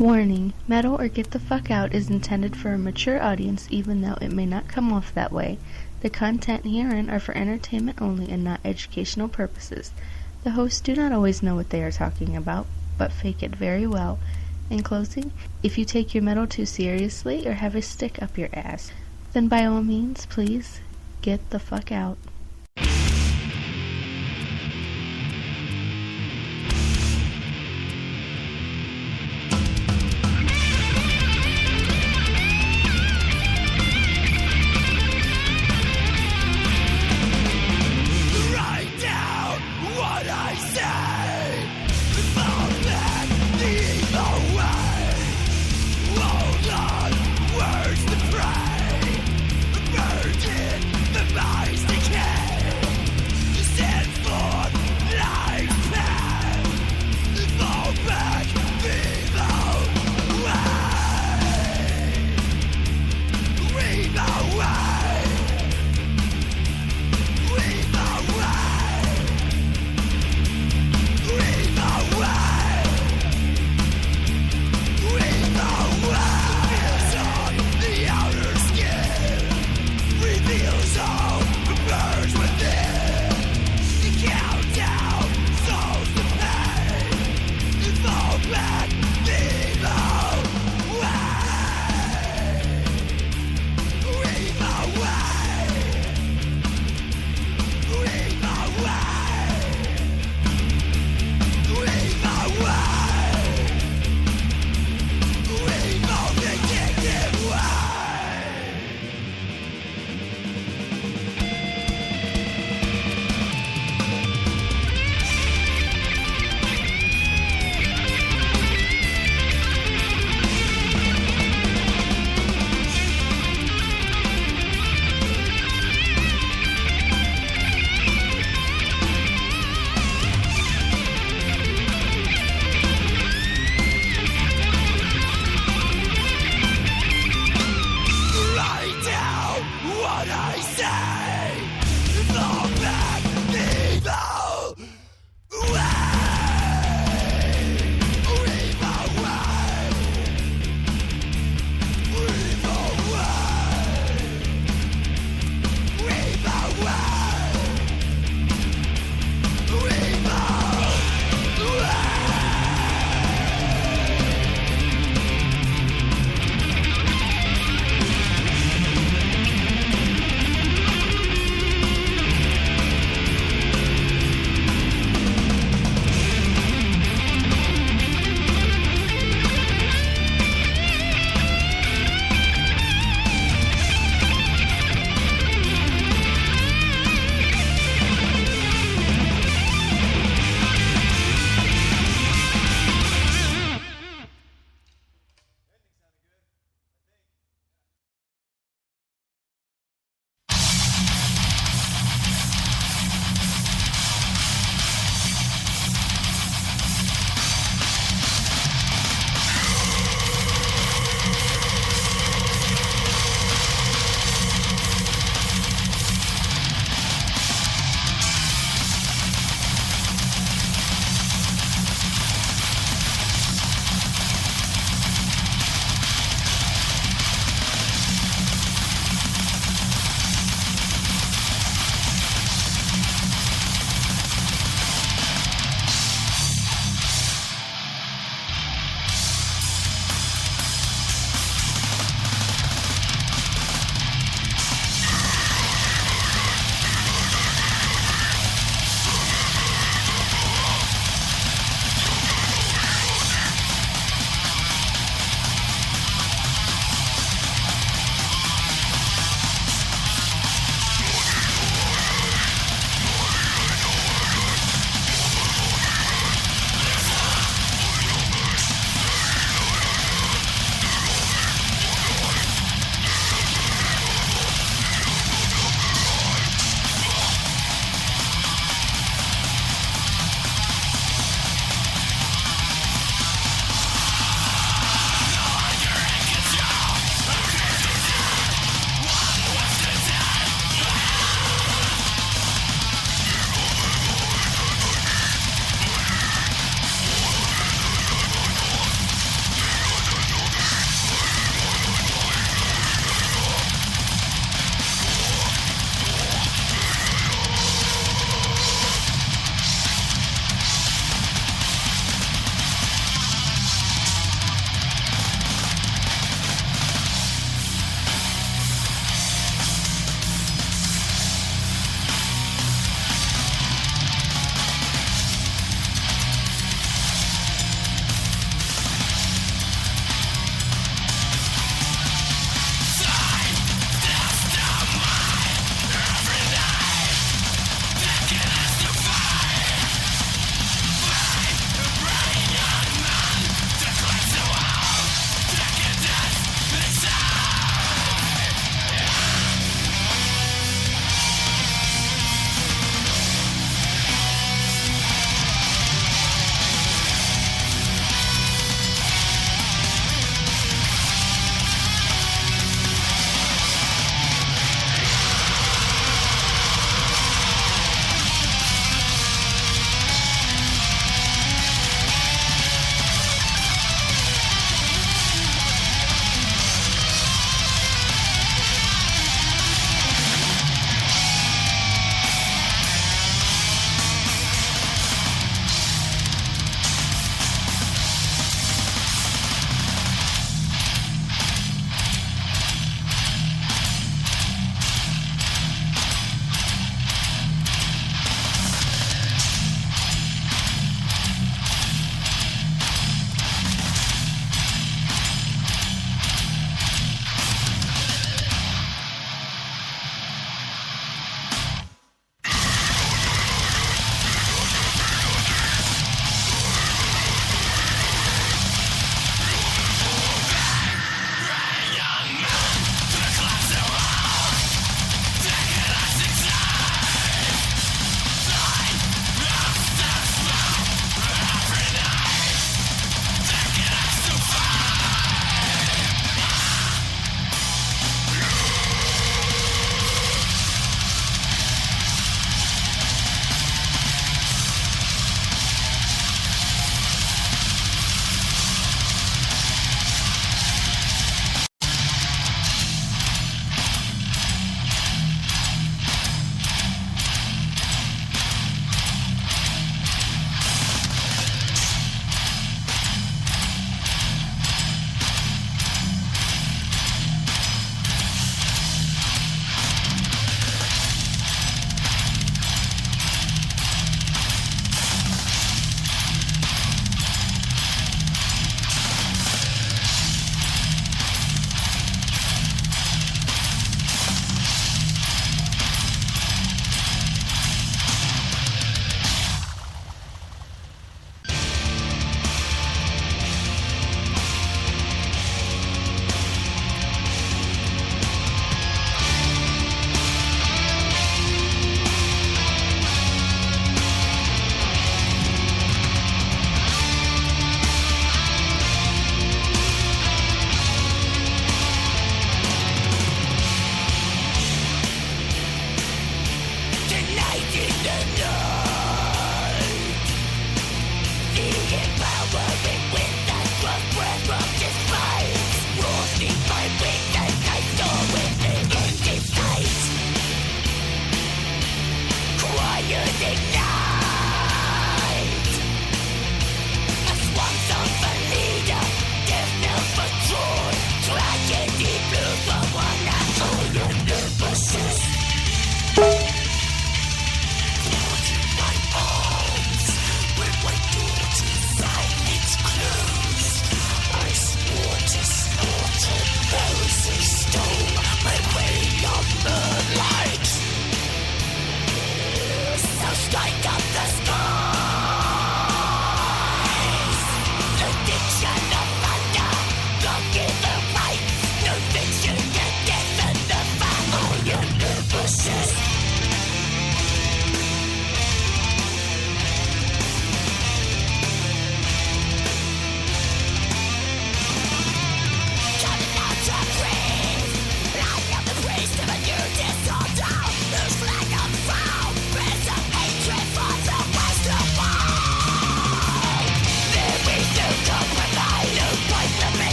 Warning, Metal or Get the Fuck Out is intended for a mature audience even though it may not come off that way. The content herein are for entertainment only and not educational purposes. The hosts do not always know what they are talking about, but fake it very well. In closing, if you take your metal too seriously or have a stick up your ass, then by all means, please, get the fuck out. Where's the prey? Virgin, the minds decay.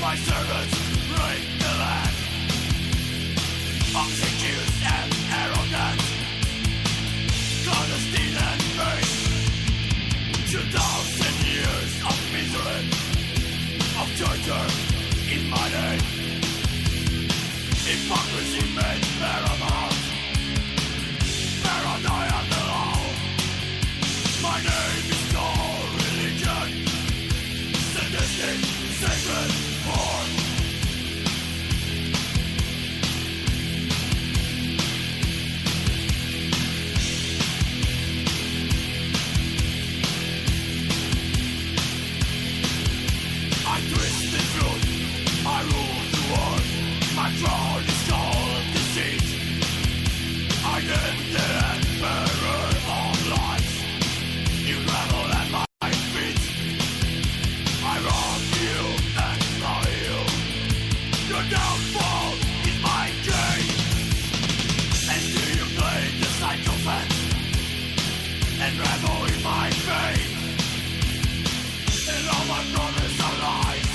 My servants break the land. Obsequious and arrogant, clandestine and vain. 2,000 years of misery, of torture in my name. Hypocrisy made paramount, paranoia the law. My name is no religion, sadistic, sacred form. I twist the truth, I rule the world. My throne is called deceit. I am the emperor of lies. You revel at my feet. I wrong you and follow you. Your downfall is my gain. And do you play the psychopath and revel in my pain? And all my promise are lies.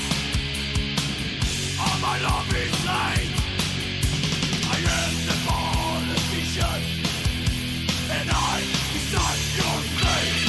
All my love is light. I am the politician, and I decide your fate.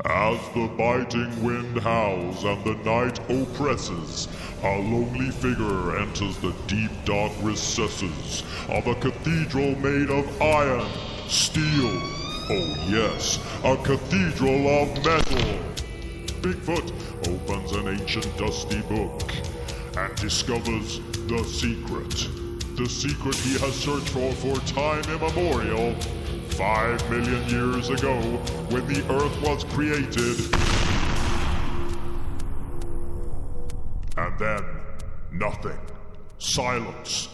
As the biting wind howls and the night oppresses, a lonely figure enters the deep dark recesses of a cathedral made of iron, steel. Oh yes, a cathedral of metal. Bigfoot opens an ancient dusty book and discovers the secret. The secret he has searched for time immemorial. 5 million years ago, when the Earth was created. And then, nothing. Silence.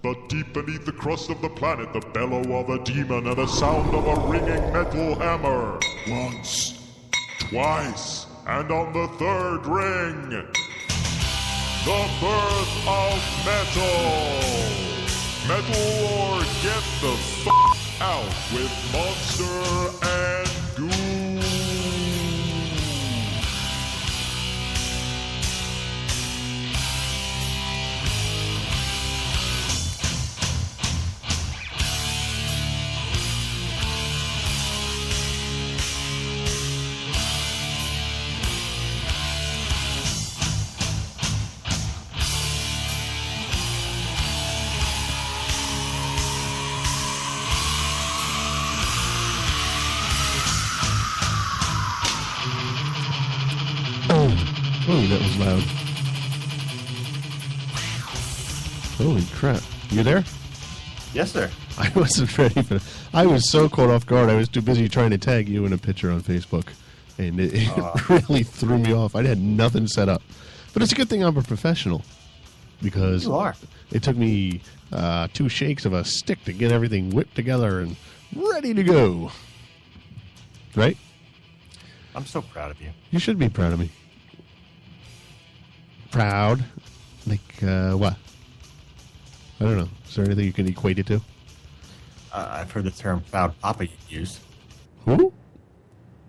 But deep beneath the crust of the planet, the bellow of a demon and the sound of a ringing metal hammer. Once, twice, and on the third ring, the birth of metal. Metal Lord, get the out with Monster and Goo. Holy, that was loud. Holy crap. You there? Yes, sir. I wasn't ready for that. I was so caught off guard. I was too busy trying to tag you in a picture on Facebook. And it really threw me off. I had nothing set up. But it's a good thing I'm a professional. Because You are. it took me 2 shakes of a stick to get everything whipped together and ready to go. Right? I'm so proud of you. You should be proud of me. Proud? Like, what? I don't know. Is there anything you can equate it to? I've heard the term proud papa used. Who?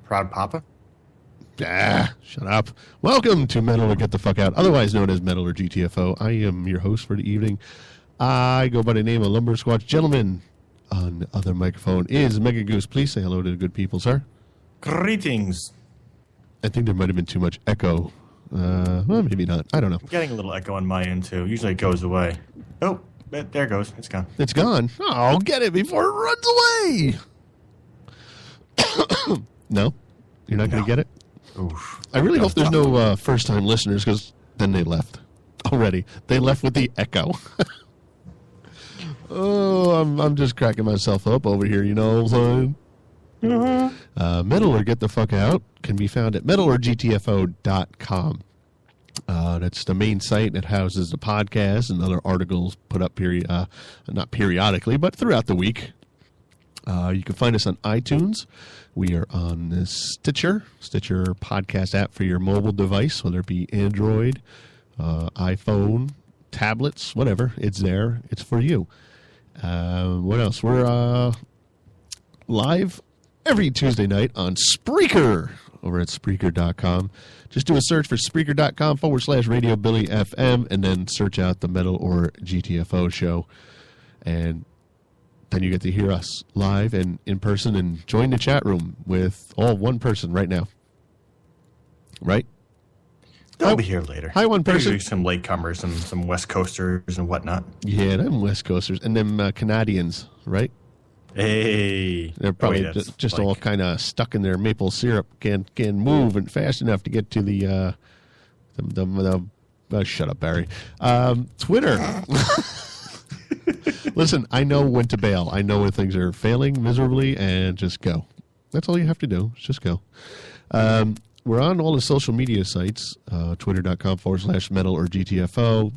Proud papa? Ah, shut up. Welcome to Metal or Get the Fuck Out, otherwise known as Metal or GTFO. I am your host for the evening. I go by the name of Lumber Squatch. Gentleman on the other microphone is Mega Goose. Please say hello to the good people, sir. Greetings. I think there might have been too much echo. Well, maybe not. I don't know. I'm getting a little echo on my end, too. Usually it goes away. Oh, there it goes. It's gone. It's gone. Oh, get it before it runs away. No? You're not going to get it? Oof. I really hope there's no first-time listeners, because then they left already. They left with the echo. Oh, I'm just cracking myself up over here, you know what I'm saying? Metal or Get the Fuck Out can be found at metalorgtfo.com. That's the main site that houses the podcast and other articles put up not periodically, but throughout the week. You can find us on iTunes. We are on the Stitcher podcast app for your mobile device, whether it be Android, iPhone, tablets, whatever. It's there. It's for you. What else? We're live every Tuesday night on Spreaker over at Spreaker.com. Just do a search for Spreaker.com/Radio Billy FM and then search out the Metal or GTFO show. And then you get to hear us live and in person and join the chat room with all one person right now. Right? They'll be here later. Hi, one person. Maybe some latecomers, some West Coasters and whatnot. Yeah, them West Coasters. And them Canadians, right? Hey. They're probably just all kind of stuck in their maple syrup. Can't move and fast enough to get to the shut up, Barry. Twitter. Listen, I know when to bail. I know when things are failing miserably, and just go. That's all you have to do. Just go. We're on all the social media sites, twitter.com/metal or GTFO,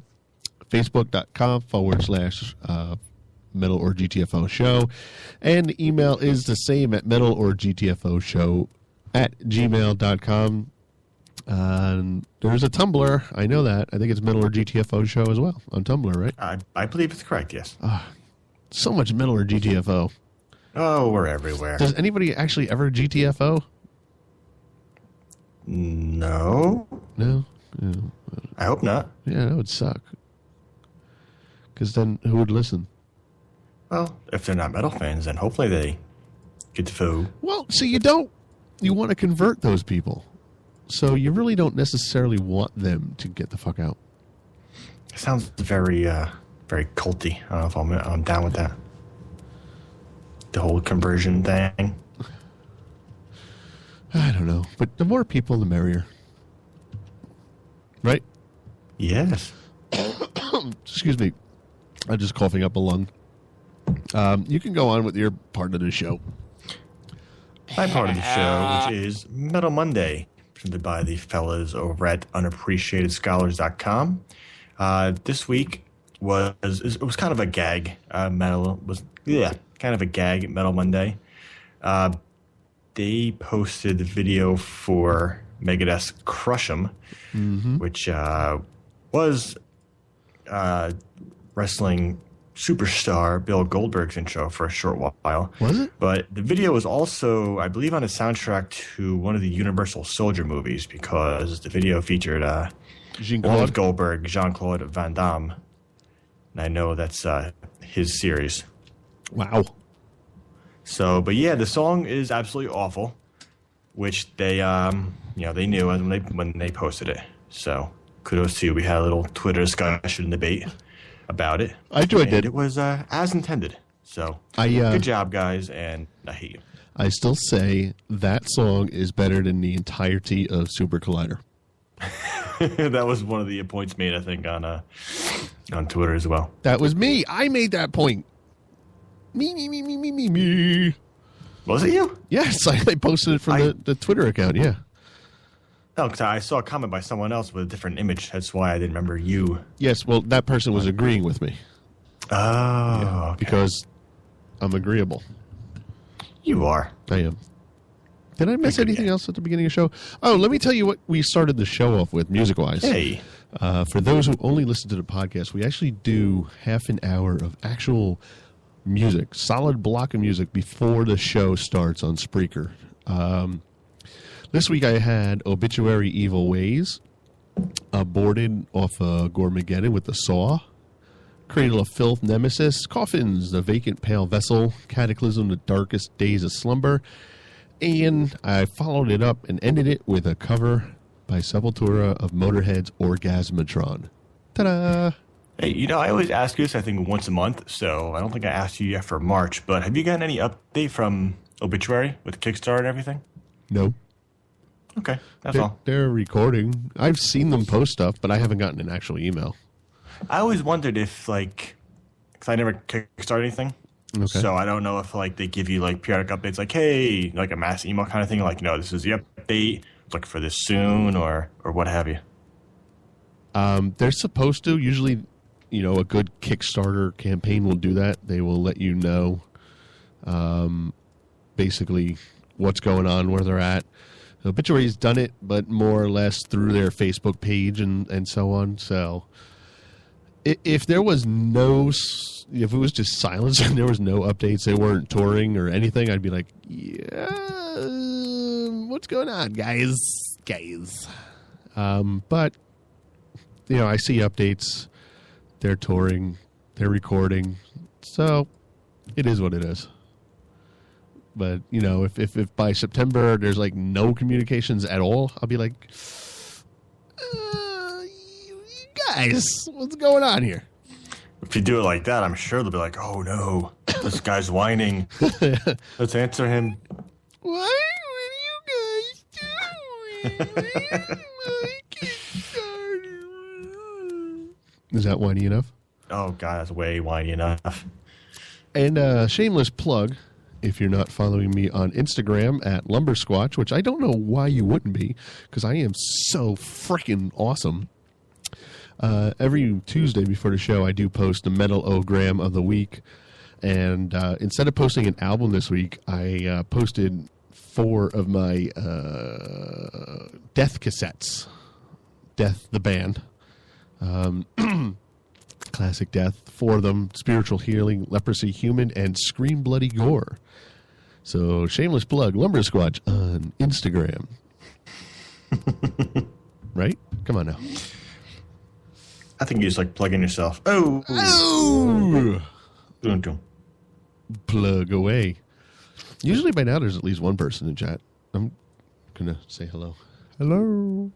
facebook.com/metal or GTFO show, and the email is the same at metal or GTFO show @gmail.com. There's a Tumblr. I know that. I think it's Metal or GTFO show as well on Tumblr, right? I believe it's correct, yes. So much Metal or GTFO. Oh, we're everywhere. Does anybody actually ever GTFO? No. No? Yeah. I hope not. Yeah, that would suck. Because then who would listen? Well, if they're not metal fans, then hopefully they get the food. Well, so you don't. You want to convert those people. So you really don't necessarily want them to get the fuck out. It sounds very, very culty. I don't know if I'm down with that. The whole conversion thing. I don't know. But the more people, the merrier. Right? Yes. Excuse me. I'm just coughing up a lung. You can go on with your part of the show. My part of the show, which is Metal Monday, presented by the fellas over at unappreciatedscholars.com. This week it was kind of a gag. Kind of a gag Metal Monday. They posted the video for Megadeth's Crush 'Em, which was wrestling superstar Bill Goldberg's intro for a short while. Was it? But the video was also, I believe, on a soundtrack to one of the Universal Soldier movies, because the video featured Jean-Claude Goldberg, Jean-Claude Van Damme. And I know that's his series. Wow. So, but yeah, the song is absolutely awful, which they, they knew when they posted it. So, kudos to you. We had a little Twitter discussion debate about it. I enjoyed it. It was as intended. So, good job, guys, and I hate you. I still say that song is better than the entirety of Super Collider. That was one of the points made, I think, on Twitter as well. That was me. I made that point. Me. Was it you? Yes, I posted it from the Twitter account, yeah. No, because I saw a comment by someone else with a different image. That's why I didn't remember you. Yes, well, that person was agreeing with me. Oh, yeah, okay. Because I'm agreeable. You are. I am. Did I miss anything else at the beginning of the show? Oh, let me tell you what we started the show off with, music-wise. Hey. For those who only listen to the podcast, we actually do half an hour of actual music, solid block of music before the show starts on Spreaker. This week I had Obituary Evil Ways, Aborted off Gormageddon with the Saw, Cradle of Filth Nemesis, Coffins, The Vacant Pale Vessel, Cataclysm, The Darkest Days of Slumber, and I followed it up and ended it with a cover by Sepultura of Motorhead's Orgasmatron. Ta-da! Hey, I always ask you this, I think, once a month, so I don't think I asked you yet for March, but have you gotten any update from Obituary with Kickstarter and everything? No. Okay, that's all. They're recording. I've seen them post stuff, but I haven't gotten an actual email. I always wondered if, because I never kickstart anything, Okay. So I don't know if, they give you, periodic updates, hey, a mass email kind of thing, this is the update, look for this soon, or what have you. They're supposed to. Usually, a good Kickstarter campaign will do that. They will let you know, basically, what's going on, where they're at. Obituary's done it, but more or less through their Facebook page and so on. So, if there was if it was just silence and there was no updates, they weren't touring or anything, I'd be like, yeah, what's going on, guys? But, I see updates. They're touring. They're recording. So, it is what it is. But, if by September there's, no communications at all, I'll be like, you guys, what's going on here? If you do it like that, I'm sure they'll be like, oh, no, this guy's whining. Let's answer him. What are you guys doing? Is that whiny enough? Oh, God, that's way whiny enough. And shameless plug, if you're not following me on Instagram at Lumbersquatch, which I don't know why you wouldn't be, because I am so freaking awesome. Every Tuesday before the show, I do post the Metal O-Gram of the week. And instead of posting an album this week, I posted 4 of my Death cassettes. Death, the band. Classic Death. 4 of them: Spiritual Healing, Leprosy Human, and Scream Bloody Gore. So, shameless plug, Lumbersquatch on Instagram. Right? Come on now. I think you just plug in yourself. Oh! Dun, dun. Plug away. Usually by now there's at least one person in chat. I'm going to say hello. Hello.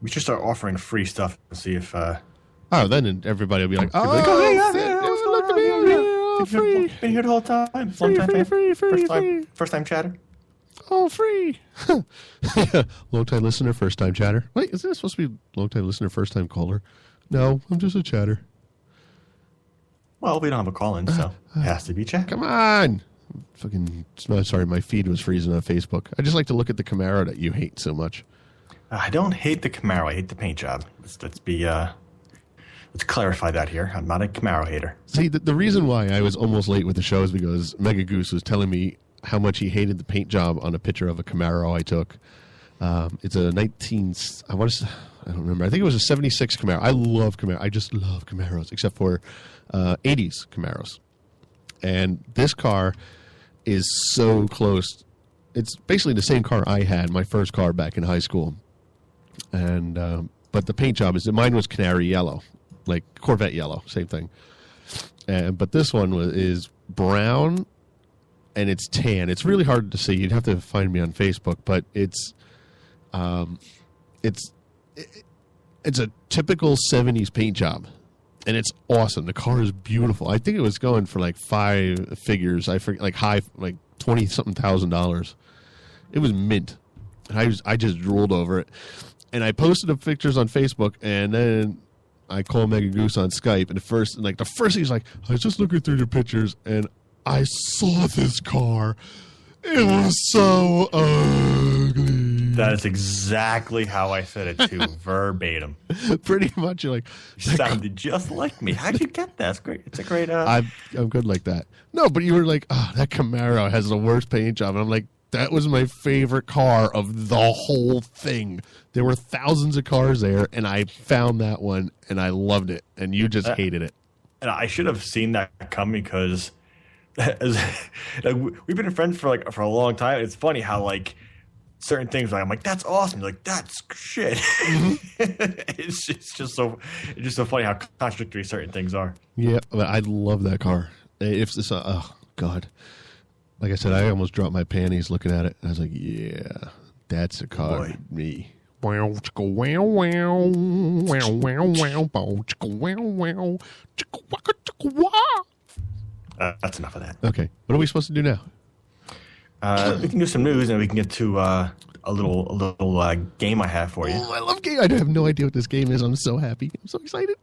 We should start offering free stuff and see if... then everybody will be like, look at me, free. Been here the whole time. Free. First time chatter. Oh, free. Long time listener, first time chatter. Wait, isn't it supposed to be long time listener, first time caller? No, I'm just a chatter. Well, we don't have a call-in, so it has to be chat. Come on. Sorry, my feed was freezing on Facebook. I just like to look at the Camaro that you hate so much. I don't hate the Camaro. I hate the paint job. Let's clarify that here. I'm not a Camaro hater. See, the reason why I was almost late with the show is because Mega Goose was telling me how much he hated the paint job on a picture of a Camaro I took. It's a I don't remember. I think it was a 76 Camaro. I love Camaro. I just love Camaros, except for 80s Camaros. And this car is so close. It's basically the same car I had, my first car back in high school. And but the paint job mine was canary yellow, like Corvette yellow, same thing. But this one is brown, and it's tan. It's really hard to see. You'd have to find me on Facebook, but it's a typical 70s paint job, and it's awesome. The car is beautiful. I think it was going for 5 figures. I forget, $20-something thousand. It was mint. I just drooled over it. And I posted the pictures on Facebook, and then I called Mega Goose on Skype, and the first thing he's like, I was just looking through the pictures, and I saw this car. It was so ugly. That is exactly how I said it too, verbatim. Pretty much, you're like, sounded just like me. How'd you get that? It's great. It's a great. I'm good like that. No, but you were like, oh, that Camaro has the worst paint job. And I'm like, that was my favorite car of the whole thing. There were thousands of cars there, and I found that one, and I loved it, and you just hated it. And I should have seen that coming because we've been friends for a long time. It's funny how certain things I'm like, that's awesome. You're like, that's shit. It's just so funny how contradictory certain things are. Yeah, but I love that car. If this, oh God. Like I said, I almost dropped my panties looking at it. I was like, yeah, that's a car with me. That's enough of that. Okay, what are we supposed to do now? We can do some news, and we can get to a little game I have for you. Oh, I love game. I have no idea what this game is. I'm so happy. I'm so excited.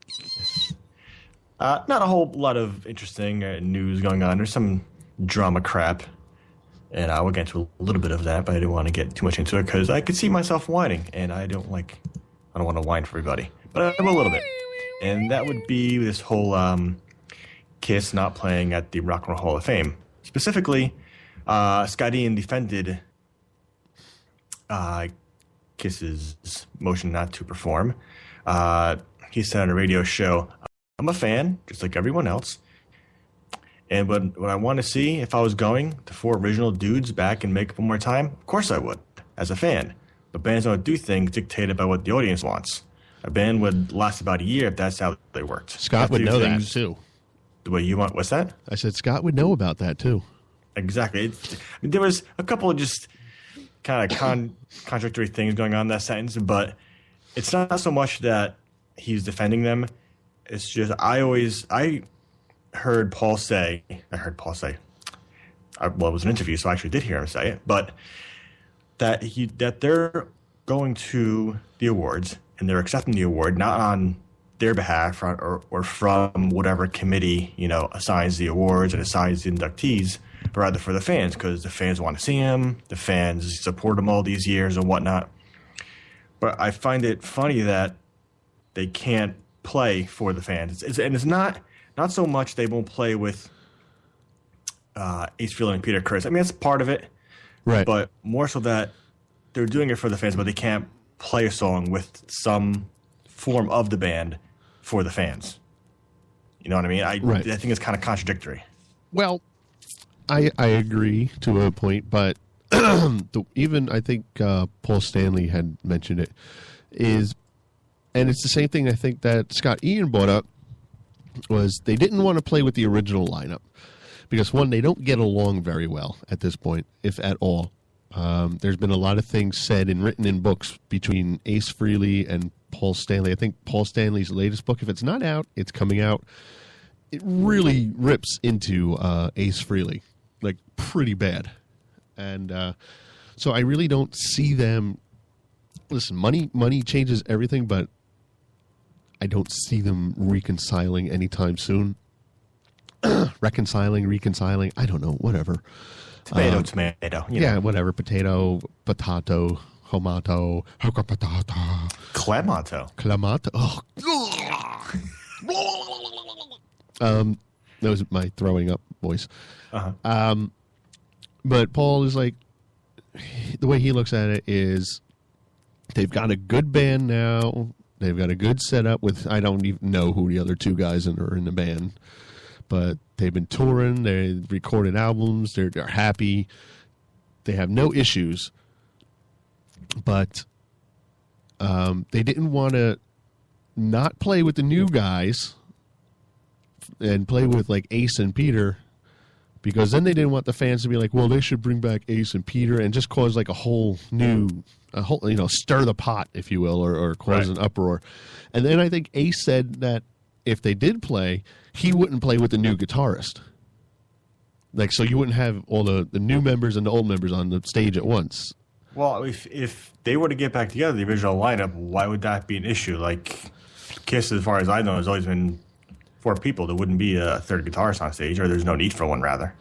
Not a whole lot of interesting news going on. There's some drama crap, and I will get into a little bit of that, but I didn't want to get too much into it because I could see myself whining, and I don't want to whine for everybody, but I will a little bit. And that would be this whole Kiss not playing at the Rock and Roll Hall of Fame. Specifically, Scott Ian defended Kiss's motion not to perform. He said on a radio show, I'm a fan, just like everyone else. And what I want to see, if I was going, the 4 original dudes back and make it one more time, of course I would, as a fan. But bands don't do things dictated by what the audience wants. A band would last about a year if that's how they worked. Scott would know that, too. The way you want, what's that? I said Scott would know about that, too. Exactly. There was a couple of just kind of contradictory things going on in that sentence, but it's not so much that he's defending them. It's just I heard Paul say, well, it was an interview, so I actually did hear him say it, but that they're going to the awards and they're accepting the award not on their behalf or from whatever committee assigns the awards and assigns the inductees, but rather for the fans, because the fans want to see him, the fans support him all these years and whatnot. But I find it funny that they can't play for the fans. It's not so much they won't play with Ace Frehley and Peter Criss. I mean, that's part of it. Right. But more so that they're doing it for the fans, but they can't play a song with some form of the band for the fans. You know what I mean? I think it's kind of contradictory. Well, I agree to a point, but even I think Paul Stanley had mentioned it, and it's the same thing I think that Scott Ian brought up, was they didn't want to play with the original lineup because, one, they don't get along very well at this point, if at all. There's been a lot of things said and written in books between Ace Frehley and Paul Stanley. I think Paul Stanley's latest book, if it's not out, it's coming out. It really rips into Ace Frehley, like pretty bad. And so I really don't see them. Listen, money changes everything, but I don't see them reconciling anytime soon. Reconciling, I don't know, whatever. Tomato. Yeah, whatever. Potato, tomato, hoka patata. Clamato. Oh. That was my throwing up voice. Uh-huh. But Paul is like, the way he looks at it is, they've got a good band now. They've got a good setup with, I don't even know who the other 2 guys are in the band, but they've been touring. They recorded albums. They're happy. They have no issues. But they didn't want to not play with the new guys and play with like Ace and Peter, because then they didn't want the fans to be like, well, they should bring back Ace and Peter and just cause like a whole, stir the pot, if you will, or cause an uproar. And then I think Ace said that if they did play, he wouldn't play with the new guitarist. Like, so you wouldn't have all the new members and the old members on the stage at once. Well, if they were to get back together, the original lineup, why would that be an issue? Like, Kiss, as far as I know, has always been 4 people. There wouldn't be a third guitarist on stage, or there's no need for one, rather.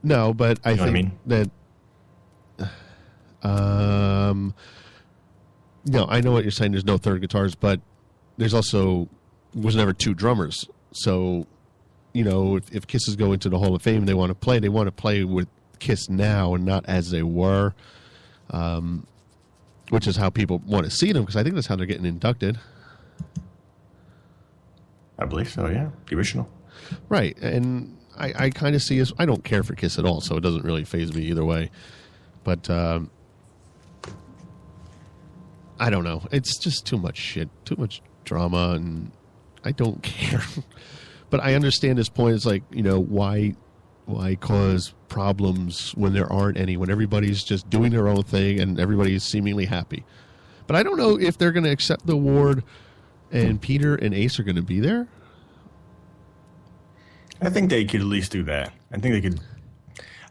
No, but I think that... No, I know what you're saying. There's no third guitars, but there's also was never 2 drummers. So, if Kiss is going to the Hall of Fame and they want to play with Kiss now and not as they were, which is how people want to see them, because I think that's how they're getting inducted. I believe so, yeah. The original. Right, and I kind of see as... I don't care for Kiss at all, so it doesn't really faze me either way. But... I don't know. It's just too much shit, too much drama, and I don't care. But I understand his point. It's like, why cause problems when there aren't any, when everybody's just doing their own thing and everybody's seemingly happy. But I don't know if they're going to accept the award and Peter and Ace are going to be there. I think they could at least do that. I think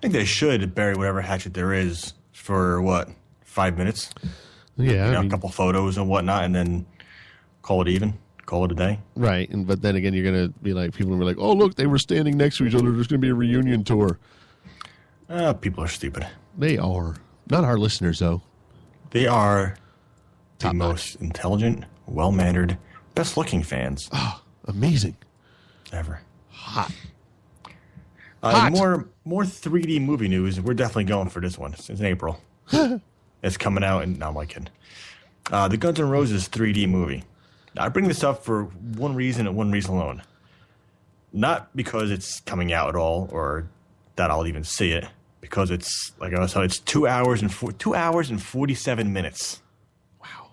they should bury whatever hatchet there is for, 5 minutes? Yeah, a couple photos and whatnot, and then call it even, call it a day. Right, but then again, you're going to be like, people will be like, oh, look, they were standing next to each other. There's going to be a reunion tour. People are stupid. They are. Not our listeners, though. They are the most intelligent, well-mannered, best-looking fans. Oh, amazing. Ever. Hot. More 3D movie news. We're definitely going for this one. It's in April. It's coming out, and no, I'm kidding. The Guns N' Roses 3D movie. Now, I bring this up for one reason and one reason alone. Not because it's coming out at all, or that I'll even see it, because it's, like I was telling you, it's 2 hours and 47 minutes. Wow.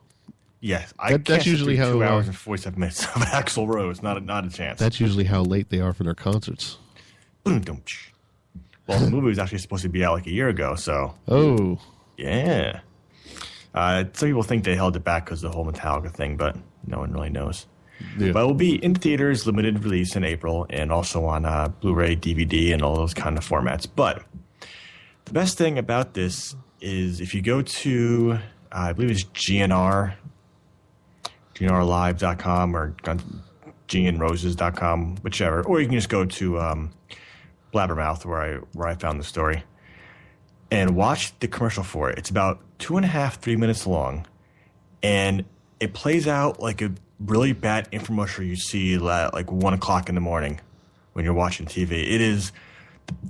Yes, that's usually how 2 hours and 47 minutes of Axl Rose. Not a chance. That's usually how late they are for their concerts. Well, the movie was actually supposed to be out like a year ago, so. Oh. Yeah. Some people think they held it back because of the whole Metallica thing, but no one really knows. Yeah. But it will be in theaters, limited release in April, and also on Blu-ray, DVD, and all those kind of formats. But the best thing about this is if you go to, I believe it's GNRlive.com or GNRoses.com, whichever, or you can just go to Blabbermouth where I found the story. And watch the commercial for it. It's about 2.5, 3 minutes long. And it plays out like a really bad infomercial you see at like 1 o'clock in the morning when you're watching TV. It is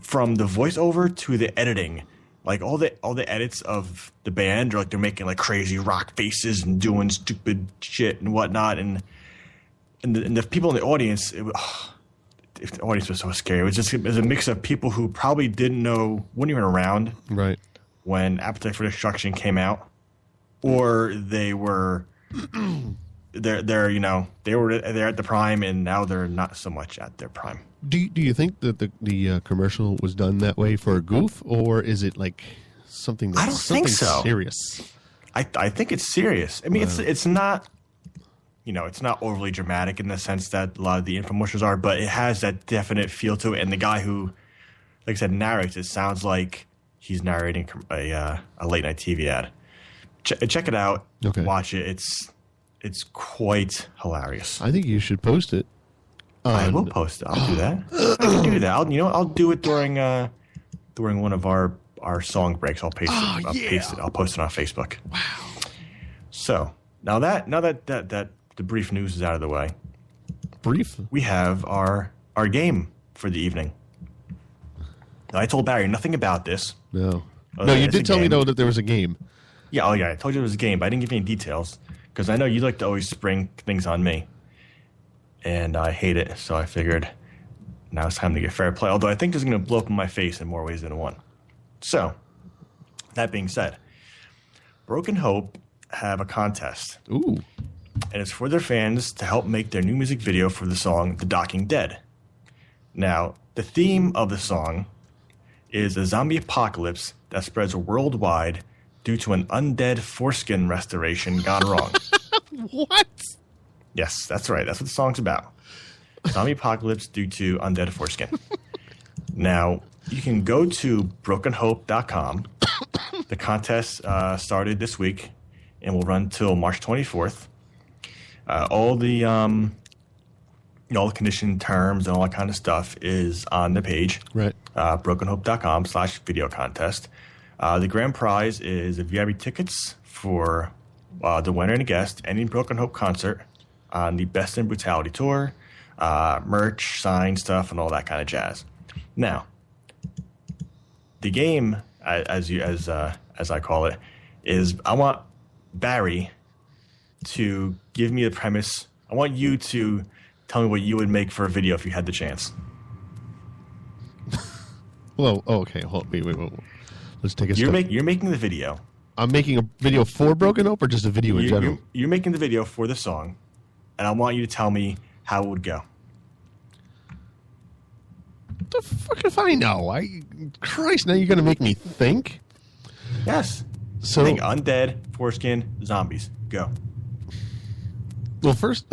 from the voiceover to the editing. Like all the edits of the band are like they're making like crazy rock faces and doing stupid shit and whatnot. And the people in the audience, if the audience was so scary, it was a mix of people who probably weren't even around, right, when Appetite for Destruction came out, or they were they were at the prime and now they're not so much at their prime. Do you think that the commercial was done that way for a goof, or is it like something that's I don't think so. Serious? I think it's serious. I mean, it's not. It's not overly dramatic in the sense that a lot of the infomercials are, but it has that definite feel to it. And the guy who, like I said, narrates it sounds like he's narrating a late night TV ad. Check it out. Okay. Watch it. It's quite hilarious. I think you should post it. I will post it. I'll do that. I can do that. I'll do it during one of our song breaks. I'll paste it. I'll post it on Facebook. Wow. So now that the brief news is out of the way. Brief? We have our game for the evening. Now, I told Barry nothing about this. No, you did tell me, though, that there was a game. Yeah, I told you there was a game, but I didn't give you any details because I know you like to always spring things on me. And I hate it, so I figured now it's time to get fair play, although I think it's going to blow up in my face in more ways than one. So, that being said, Broken Hope have a contest. Ooh. And it's for their fans to help make their new music video for the song The Docking Dead. Now, the theme of the song is a zombie apocalypse that spreads worldwide due to an undead foreskin restoration gone wrong. What? Yes, that's right. That's what the song's about. Zombie apocalypse due to undead foreskin. Now, you can go to brokenhope.com The contest started this week and will run till March 24th. All the condition terms and all that kind of stuff is on the page. Right. brokenhope.com/video contest. The grand prize is VIP tickets for the winner and a guest, any Broken Hope concert on the Best in Brutality tour, merch, sign stuff, and all that kind of jazz. Now, the game, as I call it, is I want Barry to give me the premise. I want you to tell me what you would make for a video if you had the chance. Well, okay. Wait. Let's take a step. You're making the video. I'm making a video for Broken Hope or just a video in general? You're making the video for the song, and I want you to tell me how it would go. What the fuck if I know? Christ, now you're going to make me think? Yes. So, think undead, foreskin, zombies. Go. Well, first,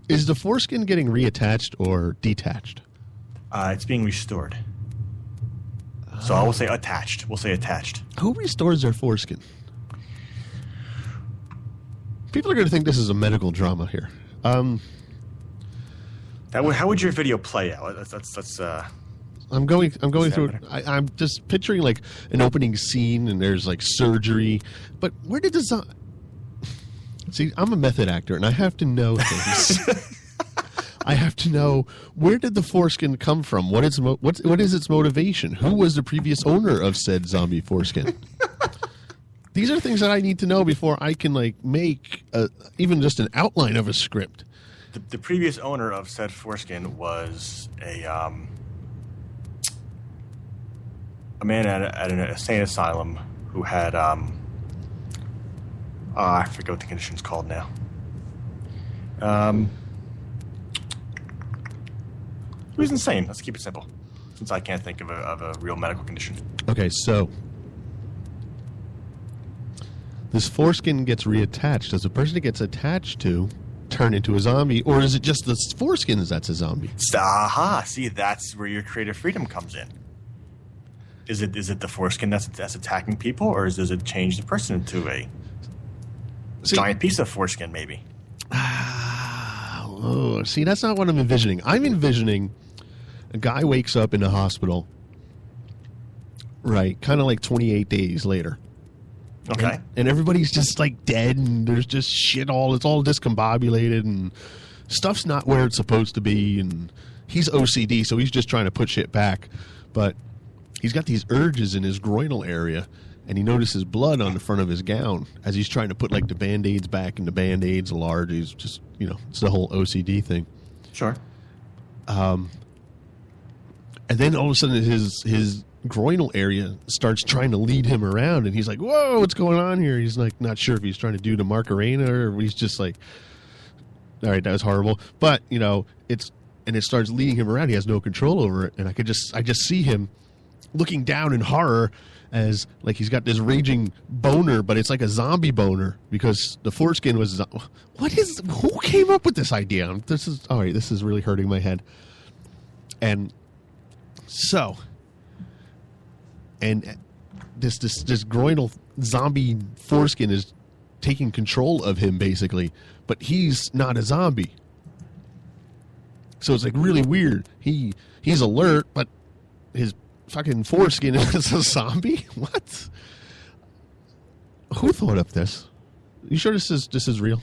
is the foreskin getting reattached or detached? It's being restored. So I will say attached. We'll say attached. Who restores their foreskin? People are going to think this is a medical drama here. How would your video play out? Let's I'm going through it. I'm just picturing like an opening scene and there's like surgery. But where did the See, I'm a method actor and I have to know things. I have to know, where did the foreskin come from? What is its motivation? Who was the previous owner of said zombie foreskin? These are things that I need to know before I can like make even just an outline of a script. The previous owner of said foreskin was a man at an insane asylum who had I forget what the condition's called now. He was insane. Let's keep it simple, since I can't think of a real medical condition. Okay, so this foreskin gets reattached. Does the person it gets attached to turn into a zombie, or is it just the foreskin that's a zombie? Aha! See, that's where your creative freedom comes in. Is it the foreskin that's attacking people, or does it change the person into a giant piece of foreskin, maybe? Oh, see, that's not what I'm envisioning. I'm envisioning a guy wakes up in the hospital, right, kind of like 28 days later. Okay. And everybody's just like dead, and there's just shit it's all discombobulated, and stuff's not where it's supposed to be, and he's OCD, so he's just trying to put shit back. But he's got these urges in his groinal area, and he notices blood on the front of his gown as he's trying to put like the Band-Aids back into Band-Aids large. He's just, it's the whole OCD thing. Sure. And then all of a sudden his groinal area starts trying to lead him around, and he's like, whoa, what's going on here? He's like not sure if he's trying to do the Macarena or he's just like, all right, that was horrible. But, it starts leading him around. He has no control over it. And I just see him looking down in horror as like he's got this raging boner, but it's like a zombie boner because the foreskin was. Who came up with this idea? This is really hurting my head. And so, and this groinal zombie foreskin is taking control of him basically, but he's not a zombie. So it's like really weird. He's alert, but his fucking foreskin is a zombie? What? Who thought up this? You sure this is real?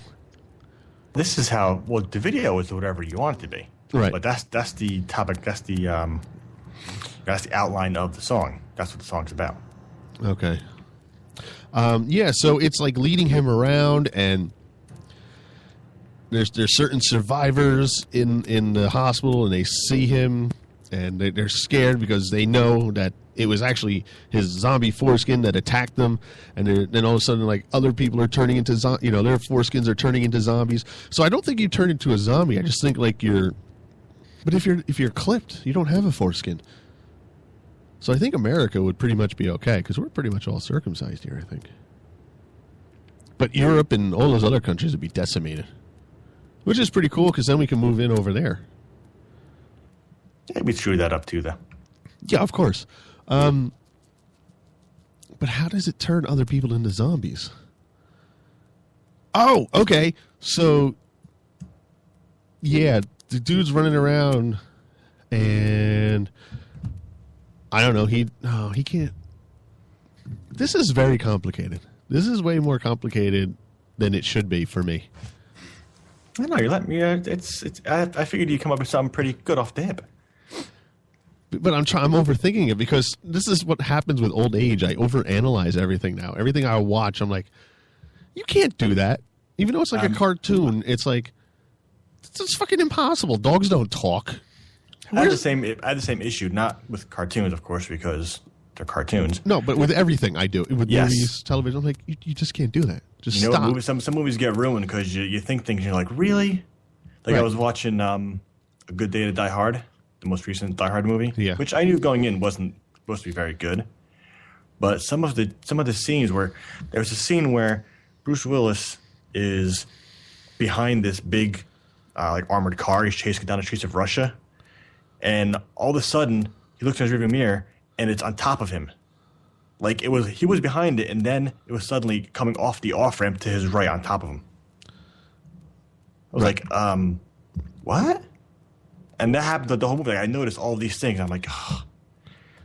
This is how. Well, the video is whatever you want it to be, right? But that's the topic. That's the outline of the song. That's what the song's about. Okay. Yeah. So it's like leading him around, and there's certain survivors in the hospital, and they see him. And they're scared because they know that it was actually his zombie foreskin that attacked them. And then all of a sudden, like, other people are turning into their foreskins are turning into zombies. So I don't think you turn into a zombie. I just think like but if you're clipped, you don't have a foreskin. So I think America would pretty much be okay because we're pretty much all circumcised here, I think. But Europe and all those other countries would be decimated, which is pretty cool because then we can move in over there. Yeah, we screwed that up too, though. Yeah, of course. But how does it turn other people into zombies? Oh, okay. So, yeah, the dude's running around, and I don't know. He can't. This is very complicated. This is way more complicated than it should be for me. I know, you let me. I figured you'd come up with something pretty good off the hip. But I'm overthinking it because this is what happens with old age. I overanalyze everything now. Everything I watch, I'm like, you can't do that. Even though it's like a cartoon, it's like, it's fucking impossible. Dogs don't talk. I had the same issue, not with cartoons, of course, because they're cartoons. No, but with everything I do. With movies, television, I'm like, you just can't do that. Just stop. Movies, some movies get ruined because you think things and you're like, really? Like I was watching A Good Day to Die Hard, the most recent Die Hard movie, which I knew going in wasn't supposed to be very good. But some of the scenes where there was a scene where Bruce Willis is behind this big like armored car. He's chasing down the streets of Russia, and all of a sudden he looks in his rearview mirror and it's on top of him. Like he was behind it, and then it was suddenly coming off the off ramp to his right on top of him. I was like, what? And that happened the whole movie. Like, I noticed all these things. I'm like, oh,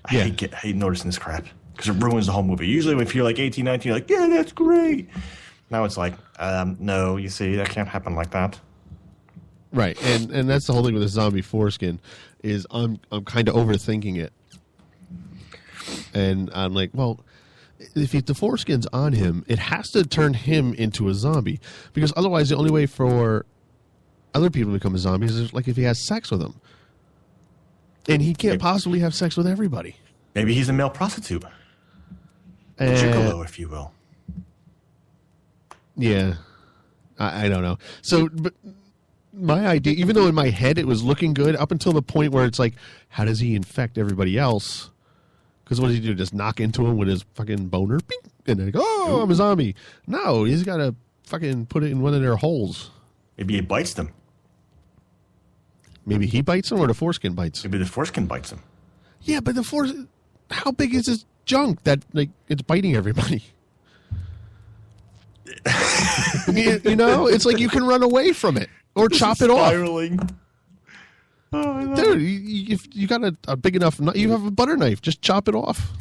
I hate noticing this crap because it ruins the whole movie. Usually, if you're like 18, 19, you're like, yeah, that's great. Now it's like, no, you see, that can't happen like that. Right, and that's the whole thing with the zombie foreskin is I'm kind of overthinking it, and I'm like, well, if the foreskin's on him, it has to turn him into a zombie because otherwise, the only way for other people to become a zombie is like if he has sex with them, and he can't possibly have sex with everybody. Maybe he's a male prostitute, a gigolo, if you will. Yeah, I don't know. So, but my idea, even though in my head it was looking good up until the point where it's like, how does he infect everybody else? Because what does he do? Just knock into him with his fucking boner? Bing, and then go, oh, I'm a zombie. No, he's got to fucking put it in one of their holes. Maybe he bites them. Maybe he bites them or the foreskin bites? Maybe the foreskin bites him. Yeah, but how big is his junk that like it's biting everybody? You know, it's like you can run away from it or chop it off. Oh, dude, you got a big enough knife, you have a butter knife, just chop it off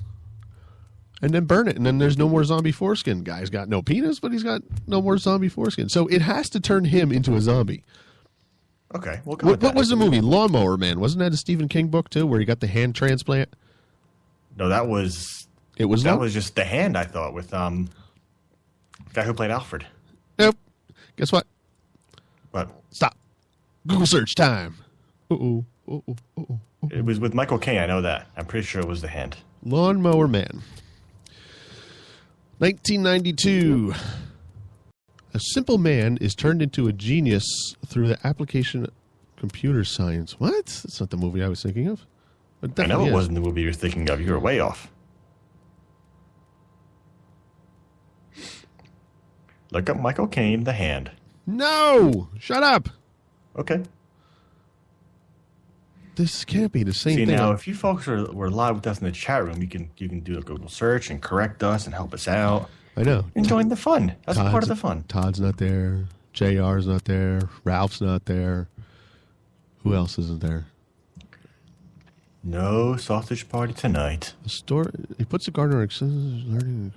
and then burn it, and then there's no more zombie foreskin. Guy's got no penis, but he's got no more zombie foreskin. So it has to turn him into a zombie. Okay, we'll go what, with that. What was the movie? Lawnmower Man. Wasn't that a Stephen King book too, where he got the hand transplant? No, that was just the hand. I thought with the guy who played Alfred. Nope. Guess what? What? Stop. Google search time. It was with Michael Caine. I know that. I'm pretty sure it was the hand. Lawnmower Man. 1992. A simple man is turned into a genius through the application of computer science. What? That's not the movie I was thinking of. I know it wasn't the movie you were thinking of. You were way off. Look up Michael Caine, The Hand. No! Shut up! Okay. This can't be the same thing. See, now, if you folks were live with us in the chat room, you can do a Google search and correct us and help us out. I know. Enjoying the fun. That's part of the fun. Todd's not there. JR's not there. Ralph's not there. Who else isn't there? No sausage party tonight. The store. He puts the gardener learning.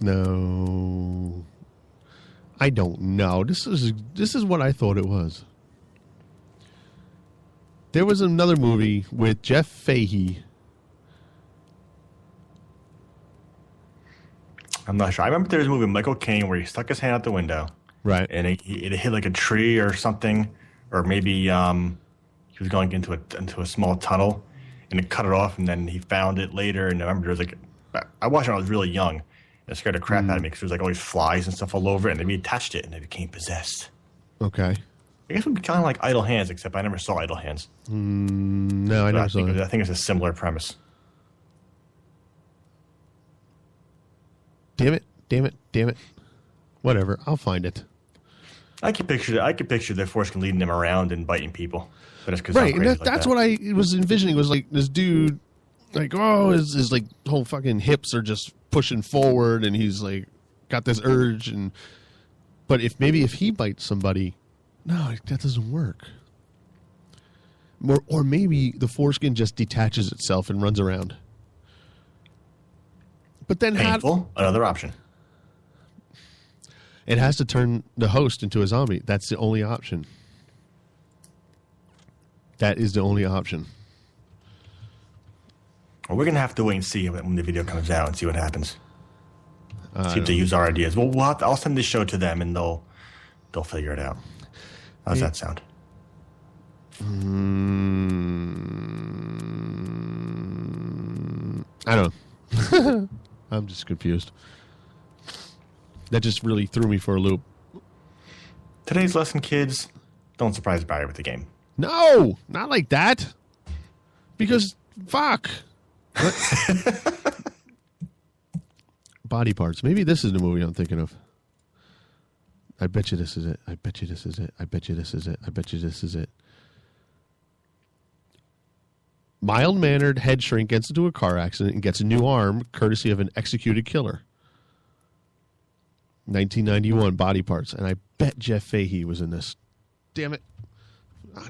No. I don't know. This is what I thought it was. There was another movie with Jeff Fahey. I'm not sure. I remember there was a movie with Michael Caine where he stuck his hand out the window. Right. And it hit like a tree or something. Or maybe he was going into a small tunnel and it cut it off, and then he found it later. And I remember there was like, I watched it when I was really young. And it scared the crap out of me because there was like always flies and stuff all over it, and then we attached it and they became possessed. Okay. I guess it would be kind of like Idle Hands, except I never saw Idle Hands. No, I never saw it. I think it's a similar premise. Damn it. Whatever, I'll find it. I could picture the foreskin leading them around and biting people. But it's because right, and that's what I was envisioning. Was like this dude Like, oh, his like whole fucking hips are just pushing forward, and he's like got this urge. But if he bites somebody, no, that doesn't work. Or maybe the foreskin just detaches itself and runs around. But then painful. Another option. It has to turn the host into a zombie. That's the only option. That is the only option. Well, we're going to have to wait and see when the video comes out and see what happens. See if they use our ideas. Well, I'll send this show to them, and they'll figure it out. How's that sound? I don't know. I'm just confused. That just really threw me for a loop. Today's lesson, kids, don't surprise Barry with the game. No, not like that. Because, fuck. Body parts. Maybe this is the movie I'm thinking of. I bet you this is it. I bet you this is it. I bet you this is it. I bet you this is it. Mild-mannered head shrink gets into a car accident and gets a new arm courtesy of an executed killer. 1991, Body Parts. And I bet Jeff Fahey was in this. Damn it.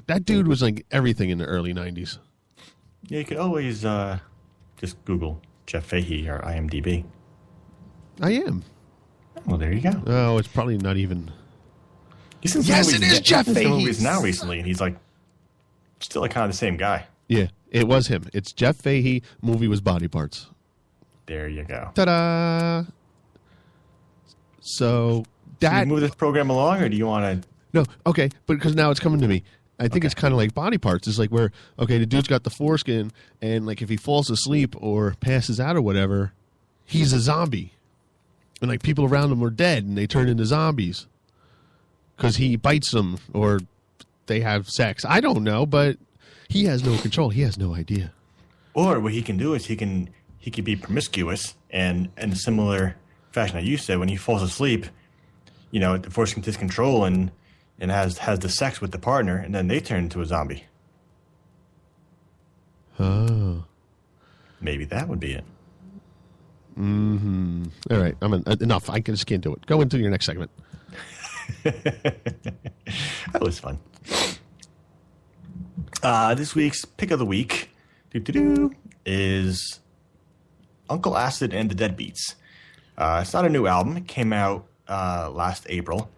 That dude was like everything in the early 90s. Yeah, you could always just Google Jeff Fahey or IMDb. I am. Well, there you go. Oh, it's probably not even. Yes, it is Jeff Fahey. Movies now recently, and he's like still like kind of the same guy. Yeah, it was him. It's Jeff Fahey. Movie was Body Parts. There you go. Ta-da! So Should we move this program along, or do you want to? No, okay, but because now it's coming to me. I think it's kind of like Body Parts. It's like where, okay, the dude's got the foreskin, and like if he falls asleep or passes out or whatever, he's a zombie. And like people around him are dead, and they turn into zombies because he bites them or they have sex. I don't know, but he has no control. He has no idea. Or what he can do is he could be promiscuous, and in a similar fashion that you said, when he falls asleep, you know, the force can take control and has the sex with the partner, and then they turn into a zombie. Oh. Maybe that would be it. Mm-hmm. All right. Enough. I just can't do it. Go into your next segment. That was fun. This week's pick of the week is Uncle Acid and the Deadbeats. It's not a new album. It came out last April.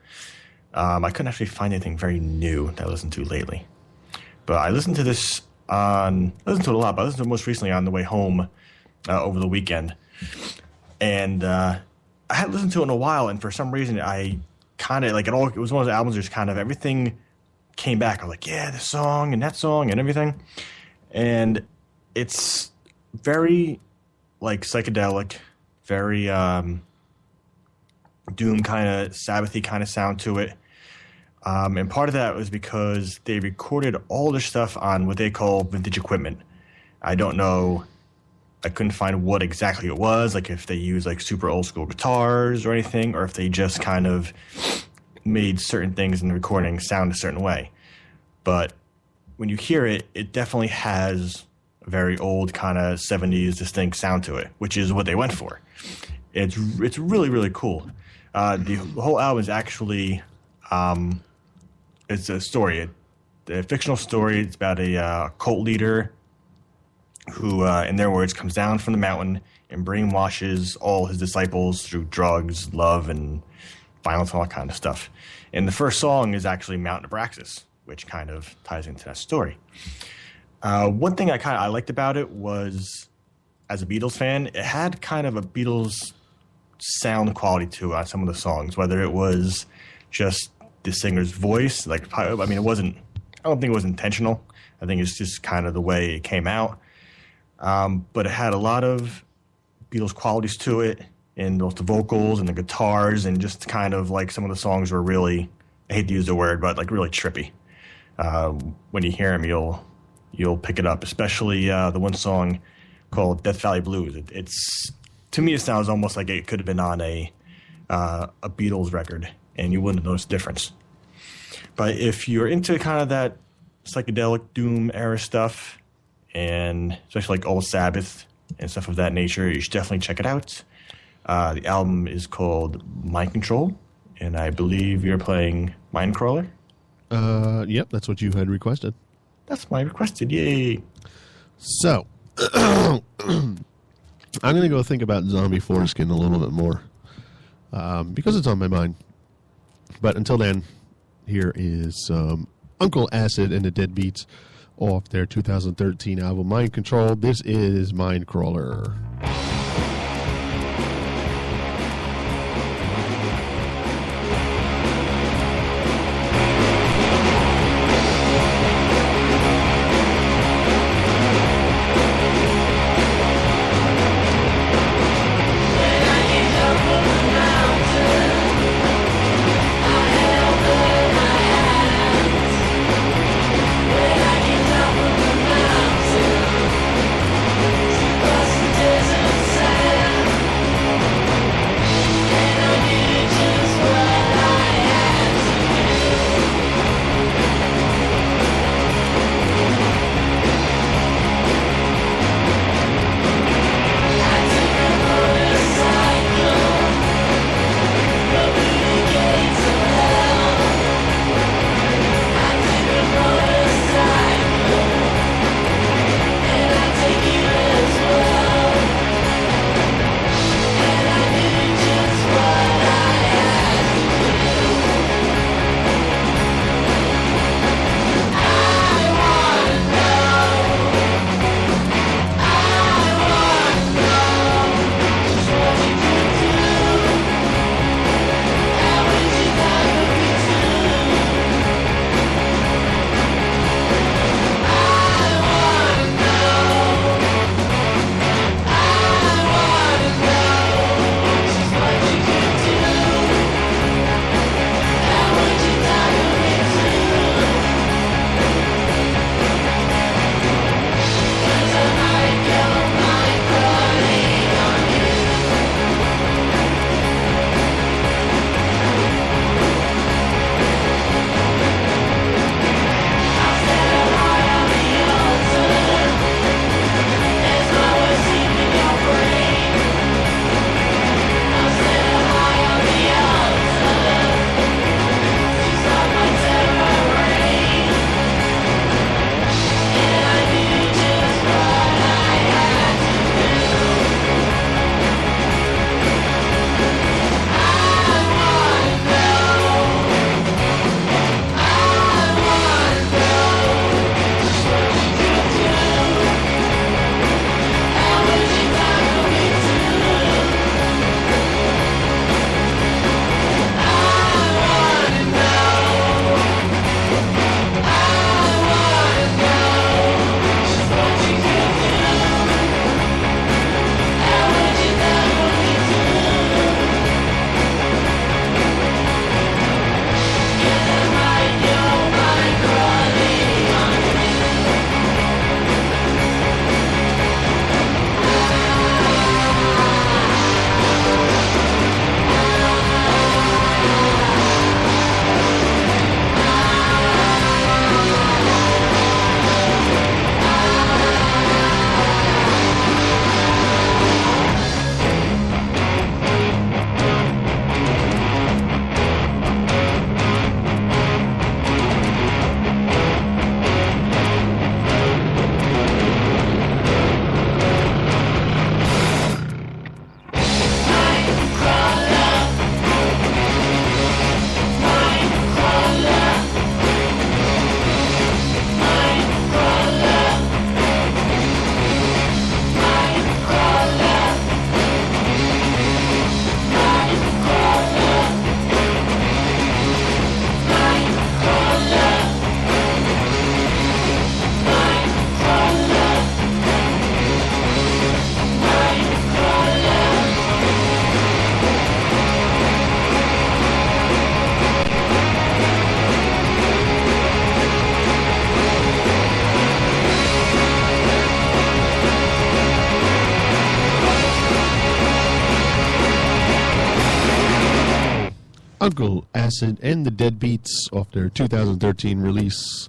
I couldn't actually find anything very new that I listened to lately. But I listened to this I listened to it a lot, but I listened to it most recently on the way home over the weekend. And I hadn't listened to it in a while, and for some reason I kind of, like, it was one of those albums where just kind of everything came back. I was like, yeah, this song and that song and everything. And it's very, like, psychedelic, very doom kind of, Sabbathy kind of sound to it. And part of that was because they recorded all their stuff on what they call vintage equipment. I don't know. I couldn't find what exactly it was, like if they used like super old school guitars or anything, or if they just kind of made certain things in the recording sound a certain way. But when you hear it, it definitely has a very old kind of 70s distinct sound to it, which is what they went for. It's really, really cool. The whole album is actually it's a story, a fictional story. It's about a cult leader who, in their words, comes down from the mountain and brainwashes all his disciples through drugs, love, and violence, and all that kind of stuff. And the first song is actually Mount Abraxas, which kind of ties into that story. One thing I liked about it was, as a Beatles fan, it had kind of a Beatles sound quality to it on some of the songs, whether it was just the singer's voice. Like, I mean, I don't think it was intentional. I think it's just kind of the way it came out. But it had a lot of Beatles qualities to it, and both the vocals and the guitars, and just kind of like some of the songs were really, I hate to use the word, but like really trippy. When you hear them, you'll pick it up, especially the one song called Death Valley Blues. It's, to me, it sounds almost like it could have been on a Beatles record, and you wouldn't have noticed the difference. But if you're into kind of that psychedelic doom era stuff, and especially like Old Sabbath and stuff of that nature, you should definitely check it out. The album is called Mind Control, and I believe you're playing Mindcrawler. Yep, that's what you had requested. That's my requested. Yay! So, I'm going to go think about Zombie Foreskin a little bit more because it's on my mind. But until then, here is Uncle Acid and the Deadbeats off their 2013 album Mind Control. This is Mindcrawler. Uncle Acid and the Deadbeats off their 2013 release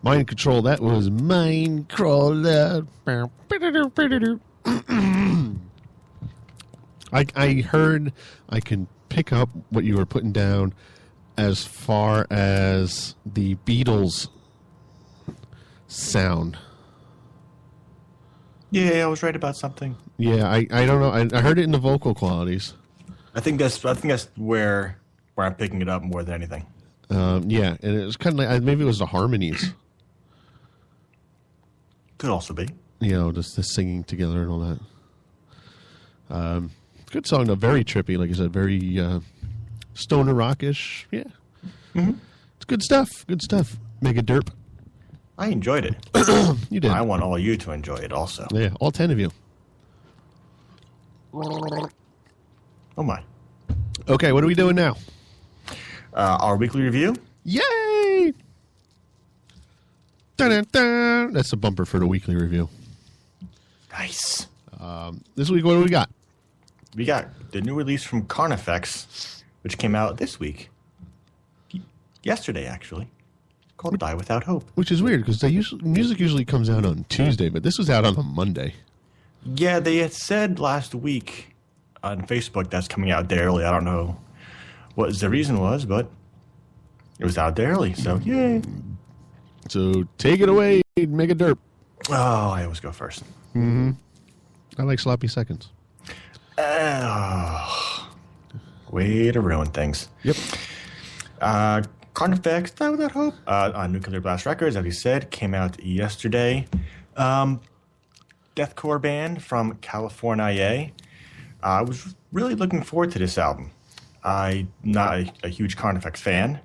Mind Control, that was Mind Crawler. I heard I can pick up what you were putting down as far as the Beatles sound. Yeah, I was right about something. Yeah, I don't know. I heard it in the vocal qualities. I think that's where I'm picking it up more than anything. Yeah, and it was kind of like maybe it was the harmonies. Could also be. You know, just the singing together and all that. Good song, though. Very trippy, like I said, very stoner rockish. Yeah, It's good stuff. Good stuff. Mega derp. I enjoyed it. You did. I want all you to enjoy it also. Yeah, all 10 of you. Oh my. Okay, what are we doing now? Our weekly review. Yay! Dun-dun-dun. That's the bumper for the weekly review. Nice. This week, what do we got? We got the new release from Carnifex, which came out this week. Yesterday, actually. Called Die Without Hope. Which is weird, because music usually comes out on Tuesday, but this was out on a Monday. Yeah, they had said last week on Facebook that's coming out day early. I don't know what the reason was, but it was out day early, so yay. So take it away, Mega Derp. Oh, I always go first. I like sloppy seconds. Way to ruin things. Yep. Carnifex, Die Without Hope, on Nuclear Blast Records, as you said, came out yesterday. Deathcore band from California. I was really looking forward to this album. I'm not a huge Carnifex fan,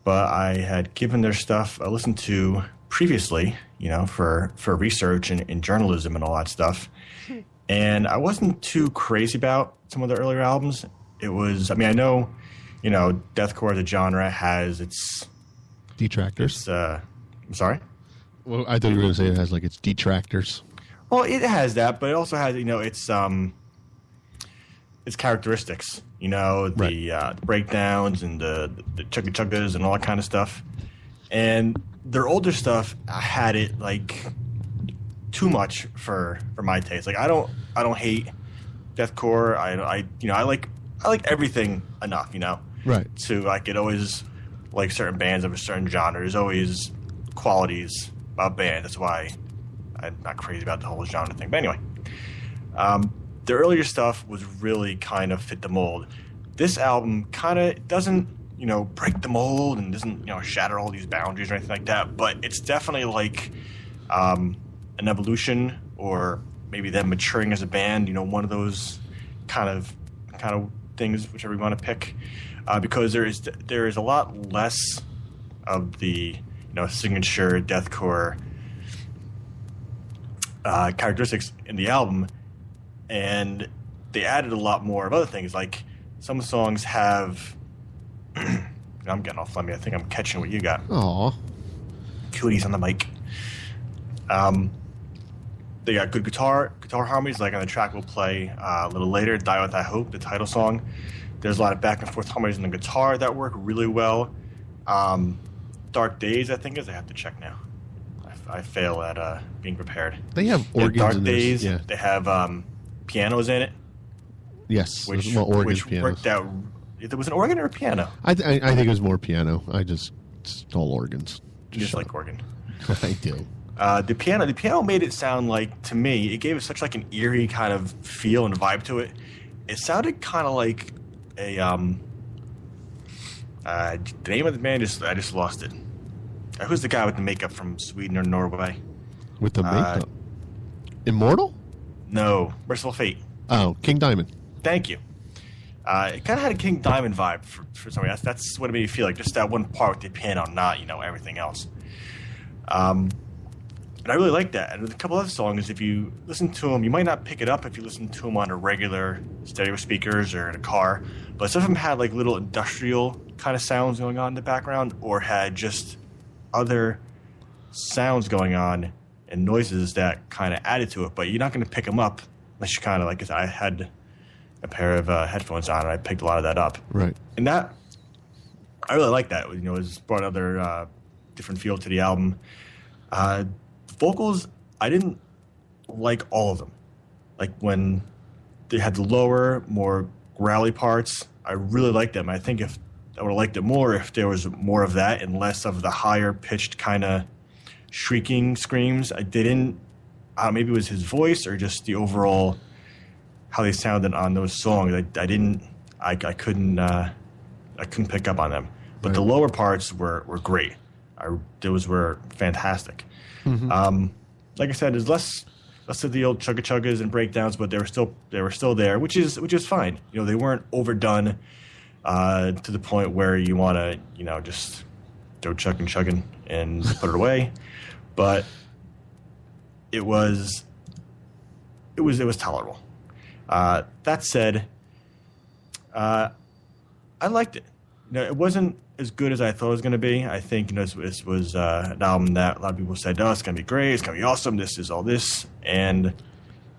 but I had given their stuff a listen to previously, you know, for research and journalism and all that stuff. And I wasn't too crazy about some of the earlier albums. It was, I mean, I know, you know, deathcore as a genre has its Detractors. I'm sorry? Well, I thought you were going to say it has like its detractors. Well, it has that, but it also has, you know, its characteristics. You know, the breakdowns and the chugga chuggas and all that kind of stuff. And their older stuff had it like too much for my taste. Like I don't hate deathcore. I like everything enough. You know, Right. To like it always like certain bands of a certain genre. There's always qualities about bands. That's why I'm not crazy about the whole genre thing. But anyway, the earlier stuff was really kind of fit the mold. This album kind of doesn't, you know, break the mold and doesn't, you know, shatter all these boundaries or anything like that. But it's definitely like an evolution, or maybe them maturing as a band. You know, one of those kind of things, whichever you want to pick, because there is a lot less of the, you know, signature deathcore characteristics in the album, and they added a lot more of other things. Like some songs have I'm getting all flummy. I think I'm catching what you got. Aw. Cooties on the mic. They got good guitar harmonies, like on the track we'll play a little later, Die Without Hope, the title song. There's a lot of back and forth harmonies on the guitar that work really well. Dark Days, I think, I have to check now. I fail at being prepared. They have organs Dark in Days, this. Yeah. they have pianos in it. Yes. Which organs, worked out. There was an organ or a piano? I think it was more piano. It's all organs. Just like organ. I do. The piano made it sound like, to me, it gave it such like an eerie kind of feel and vibe to it. It sounded kind of like a the name of the band I just lost it. Who's the guy with the makeup from Sweden or Norway? With the makeup. Immortal? No, Merciful Fate. Oh, King Diamond. Thank you. It kind of had a King Diamond vibe for some reason. That's what it made me feel like. Just that one part with the piano, not, you know, everything else. And I really like that. And with a couple other songs, if you listen to them, you might not pick it up if you listen to them on a regular stereo speakers or in a car. But some of them had like little industrial kind of sounds going on in the background, or had just other sounds going on and noises that kind of added to it. But you're not going to pick them up unless you kind of like. I had a pair of headphones on, and I picked a lot of that up. Right. And that, I really like that. You know, it brought other different feel to the album. Vocals, I didn't like all of them. Like when they had the lower, more growly parts, I really liked them. I think if I would have liked it more if there was more of that and less of the higher pitched kind of shrieking screams. I didn't. Maybe it was his voice or just the overall how they sounded on those songs. I couldn't pick up on them. But the lower parts were great. Those were fantastic. Mm-hmm. Like I said, there's less of the old chugga chuggas and breakdowns, but they were still there, which is fine. You know, they weren't overdone to the point where you want to, you know, just go chugging and put it away. But it was tolerable. That said, I liked it. You know, it wasn't as good as I thought it was going to be. I think, you know, this was an album that a lot of people said, "Oh, it's going to be great. It's going to be awesome. This is all this," and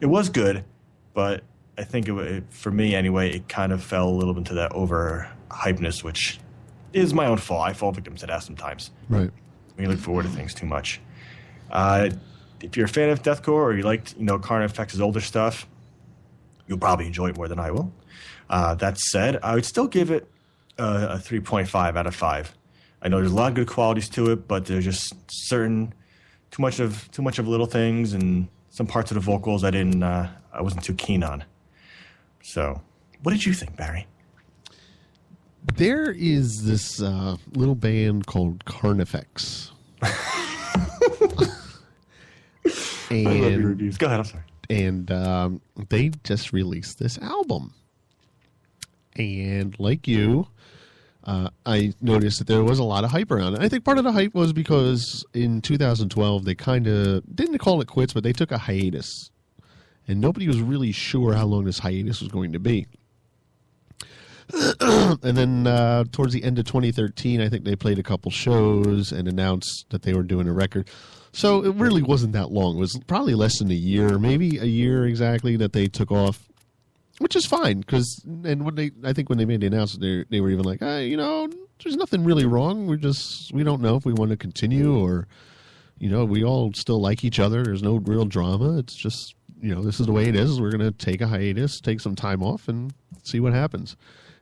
it was good. But I think for me anyway, it kind of fell a little bit into that overhypeness, which is my own fault. I fall victim to that sometimes. Right. When you look forward to things too much. If you're a fan of deathcore or you liked, you know, Carnifex's older stuff, you'll probably enjoy it more than I will. That said, I would still give it a 3.5 out of 5. I know there's a lot of good qualities to it, but there's just too much of little things and some parts of the vocals I wasn't too keen on. So, what did you think, Barry? There is this little band called Carnifex. I love your reviews. Go ahead, I'm sorry. And they just released this album. And like you, I noticed that there was a lot of hype around it. I think part of the hype was because in 2012, they kind of didn't call it quits, but they took a hiatus. And nobody was really sure how long this hiatus was going to be. And then towards the end of 2013, I think they played a couple shows and announced that they were doing a record. So it really wasn't that long. It was probably less than a year, maybe a year exactly, that they took off, which is fine. I think when they made the announcement, they were even like, hey, you know, there's nothing really wrong. We don't know if we want to continue or, you know, we all still like each other. There's no real drama. It's just, you know, this is the way it is. We're going to take a hiatus, take some time off, and see what happens.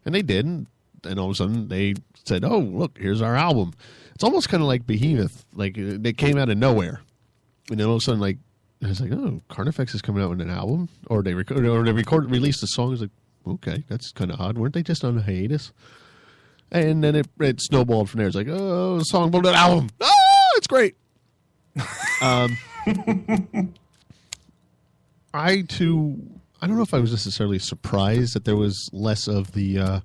And they did, and all of a sudden they said, oh, look, here's our album. It's almost kind of like Behemoth. Like, they came out of nowhere. And then all of a sudden, like, I was like, oh, Carnifex is coming out with an album? Or they released a song. I was like, okay, that's kind of odd. Weren't they just on a hiatus? And then it snowballed from there. It's like, oh, a song about an album. Oh, it's great. I don't know if I was necessarily surprised that there was less of the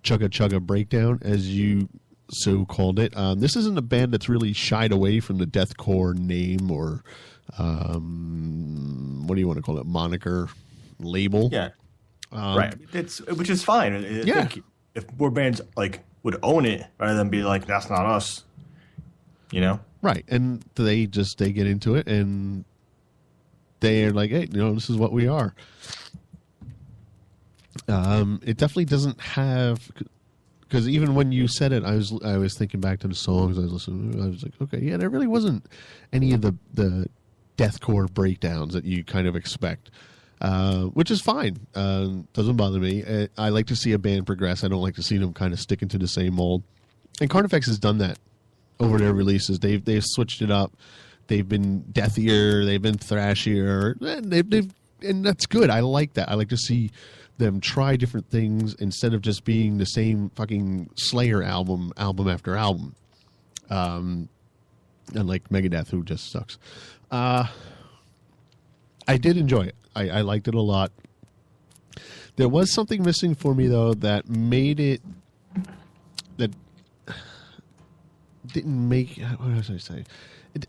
chugga chugga breakdown, as you so called it. This isn't a band that's really shied away from the deathcore name or what do you want to call it, moniker, label. Yeah, right. Which is fine. I think if more bands like would own it rather than be like, that's not us, you know. Right, and they get into it and they're like, hey, you know, this is what we are. It definitely doesn't have, because even when you said it, I was thinking back to the songs I was listening to. I was like, okay, yeah, there really wasn't any of the deathcore breakdowns that you kind of expect, which is fine. Doesn't bother me. I like to see a band progress. I don't like to see them kind of stick into the same mold. And Carnifex has done that over their releases. They've switched it up. They've been deathier. They've been thrashier. And that's good. I like that. I like to see them try different things instead of just being the same fucking Slayer album after album. Unlike Megadeth, who just sucks. I did enjoy it. I liked it a lot. There was something missing for me, though, that made it... that didn't make... What was I saying?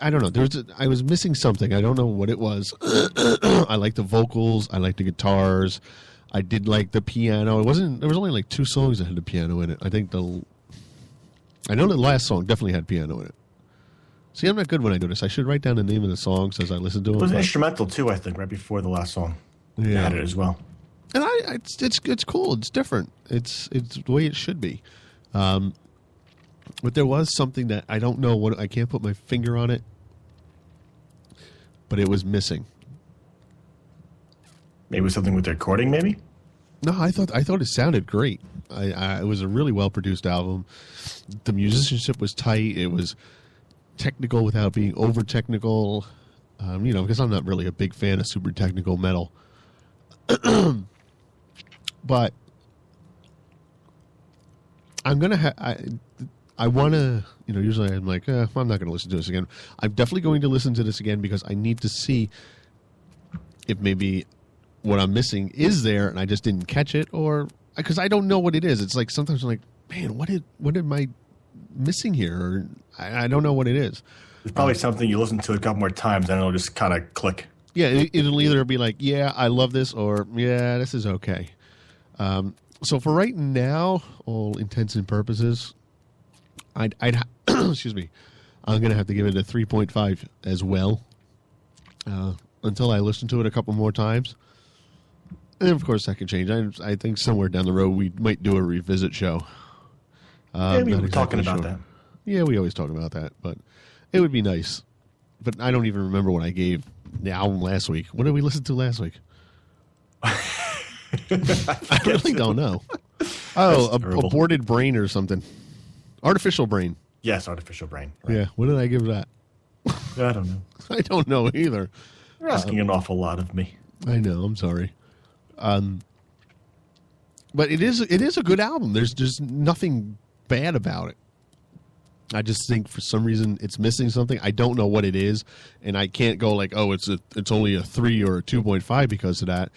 I don't know. I was missing something. I don't know what it was. I like the vocals. I like the guitars. I did like the piano. There was only like 2 songs that had the piano in it. I know the last song definitely had piano in it. See, I'm not good when I do this. I should write down the name of the songs as I listen to them. It was instrumental too, I think, right before the last song. Yeah, had it as well. And it's cool. It's different. It's the way it should be. But there was something that I don't know what, I can't put my finger on it, but it was missing. Maybe it was something with the recording, maybe? No, I thought it sounded great. It was a really well produced album. The musicianship was tight. It was technical without being over technical. Because I'm not really a big fan of super technical metal. But I'm gonna I want to, usually I'm like, I'm not going to listen to this again. I'm definitely going to listen to this again because I need to see if maybe what I'm missing is there and I just didn't catch it, or because I don't know what it is. It's like sometimes I'm like, man, what am I missing here? Or I don't know what it is. It's probably something you listen to a couple more times and it'll just kind of click. Yeah, it'll either be like, yeah, I love this, or yeah, this is okay. So for right now, all intents and purposes, I'd excuse me, I'm gonna have to give it a 3.5 as well, until I listen to it a couple more times. And of course, that can change. I think somewhere down the road we might do a revisit show. Yeah, we were talking about that. Yeah, we always talk about that, but it would be nice. But I don't even remember what I gave the album last week. What did we listen to last week? I really don't know. Oh, aborted brain or something. Artificial brain. Yes, artificial brain. Right. Yeah. What did I give that? I don't know. I don't know either. You're asking an awful lot of me. I know. I'm sorry. But it is a good album. There's just nothing bad about it. I just think for some reason it's missing something. I don't know what it is, and I can't go like, oh, it's only a 3 or a 2.5 because of that.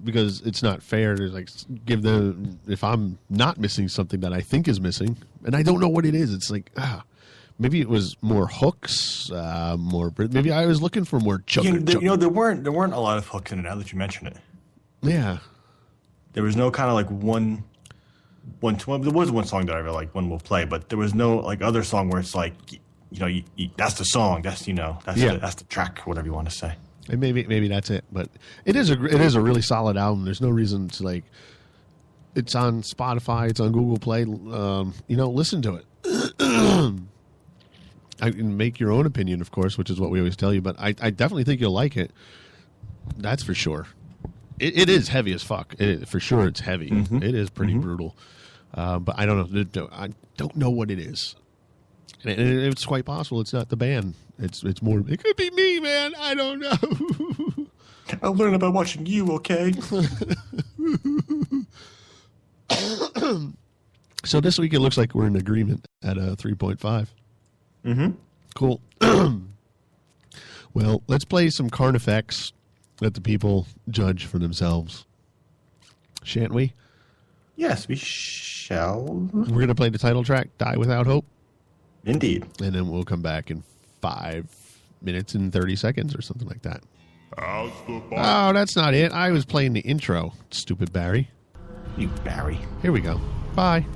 Because it's not fair to like give them if I'm not missing something that I think is missing, and I don't know what it is. It's like maybe it was more hooks, maybe I was looking for more there weren't a lot of hooks in it. Now that you mention it, yeah, there was no kind of like one. There was one song that I really like. One we'll play, but there was no like other song where it's like that's the song. That's that's the track, whatever you want to say. And maybe that's it, but it is a really solid album. There's no reason to like. It's on Spotify. It's on Google Play. Listen to it. I can make your own opinion, of course, which is what we always tell you. But I definitely think you'll like it. That's for sure. It is heavy as fuck. For sure, it's heavy. Mm-hmm. It is pretty brutal. But I don't know. I don't know what it is. And it's quite possible it's not the band. It's more. It could be me, man. I don't know. I'll learn about watching you. Okay. So this week it looks like we're in agreement at a 3.5. Mm-hmm. Cool. Well, let's play some Carnifex. Let the people judge for themselves, shan't we? Yes, we shall. We're going to play the title track, Die Without Hope. Indeed. And then we'll come back in 5 minutes and 30 seconds or something like that. Oh, that's not it. I was playing the intro, stupid Barry. You Barry. Here we go. Bye.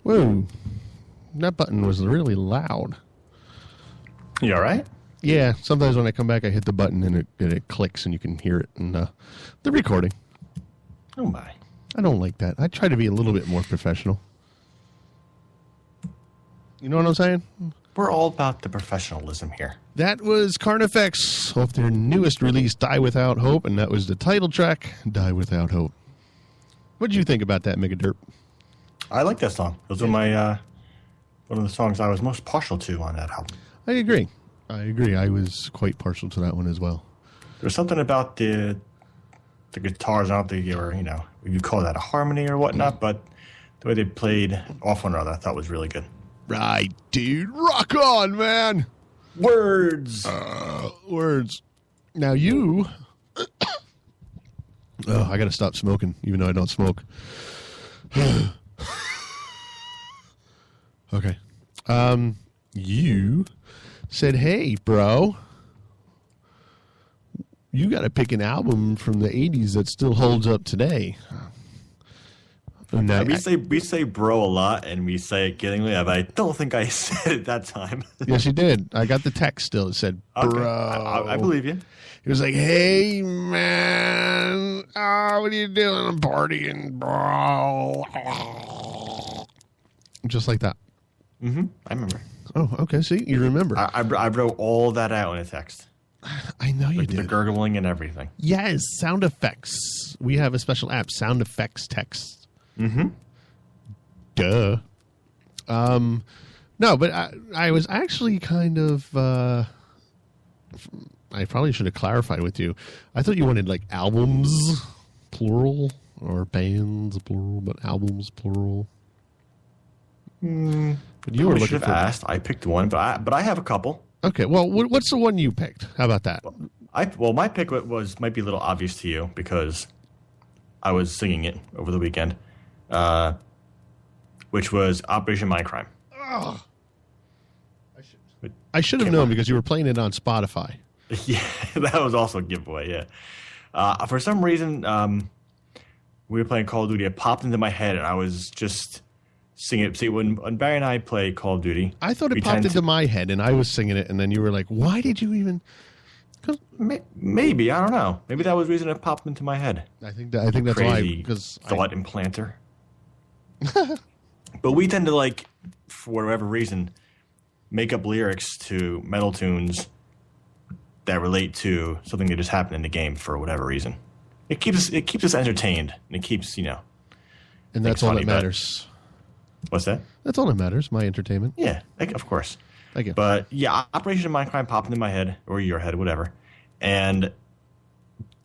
Whoa. That button was really loud. You all right? Yeah, sometimes when I come back, I hit the button and it clicks and you can hear it in the recording. Oh, my. I don't like that. I try to be a little bit more professional. You know what I'm saying? We're all about the professionalism here. That was Carnifex off their newest release, Die Without Hope, and that was the title track, Die Without Hope. What did you think about that, Megaderp? I like that song. Those were my one of the songs I was most partial to on that album. I agree. I was quite partial to that one as well. There's something about the guitars. I don't think you call that a harmony or whatnot, but the way they played off one another, I thought was really good. Right, dude. Rock on, man. Words. Words. Now you... Oh, I got to stop smoking, even though I don't smoke. Okay. You said, hey, bro, you got to pick an album from the 80s that still holds up today. We say bro a lot, and we say it kiddingly, but I don't think I said it that time. Yes, you did. I got the text still. It said, bro. Okay. I believe you. He was like, hey, man, what are you doing? I'm partying, bro. Just like that. Mm-hmm. I remember. Oh, okay. See, you remember. I wrote all that out in a text. I know you Like did. the gurgling and everything. Yes, sound effects. We have a special app, Sound Effects Text. Mm-hmm. Duh. No, but I was actually kind of... I probably should have clarified with you. I thought you wanted, like, albums, plural, or bands, plural, but albums, plural. But you were looking should have asked. I picked one, but I have a couple. Okay, well, what's the one you picked? How about that? My pick might be a little obvious to you because I was singing it over the weekend, which was Operation Mindcrime. Oh. I should have known because you were playing it on Spotify. Yeah, that was also a giveaway, yeah. For some reason, we were playing Call of Duty. It popped into my head, and I was just singing it. See, when Barry and I play Call of Duty... I thought it popped into my head, and I was singing it, and then you were like, why did you even... Maybe, I don't know. Maybe that was the reason it popped into my head. I think that's why. Because thought implanter. But we tend to, like, for whatever reason, make up lyrics to metal tunes that relate to something that just happened in the game for whatever reason. It keeps us entertained, and it keeps, And that's all that matters. What's that? That's all that matters, my entertainment. Yeah, of course. Thank you. But, yeah, Operation Mindcrime popped into my head, or your head, whatever. And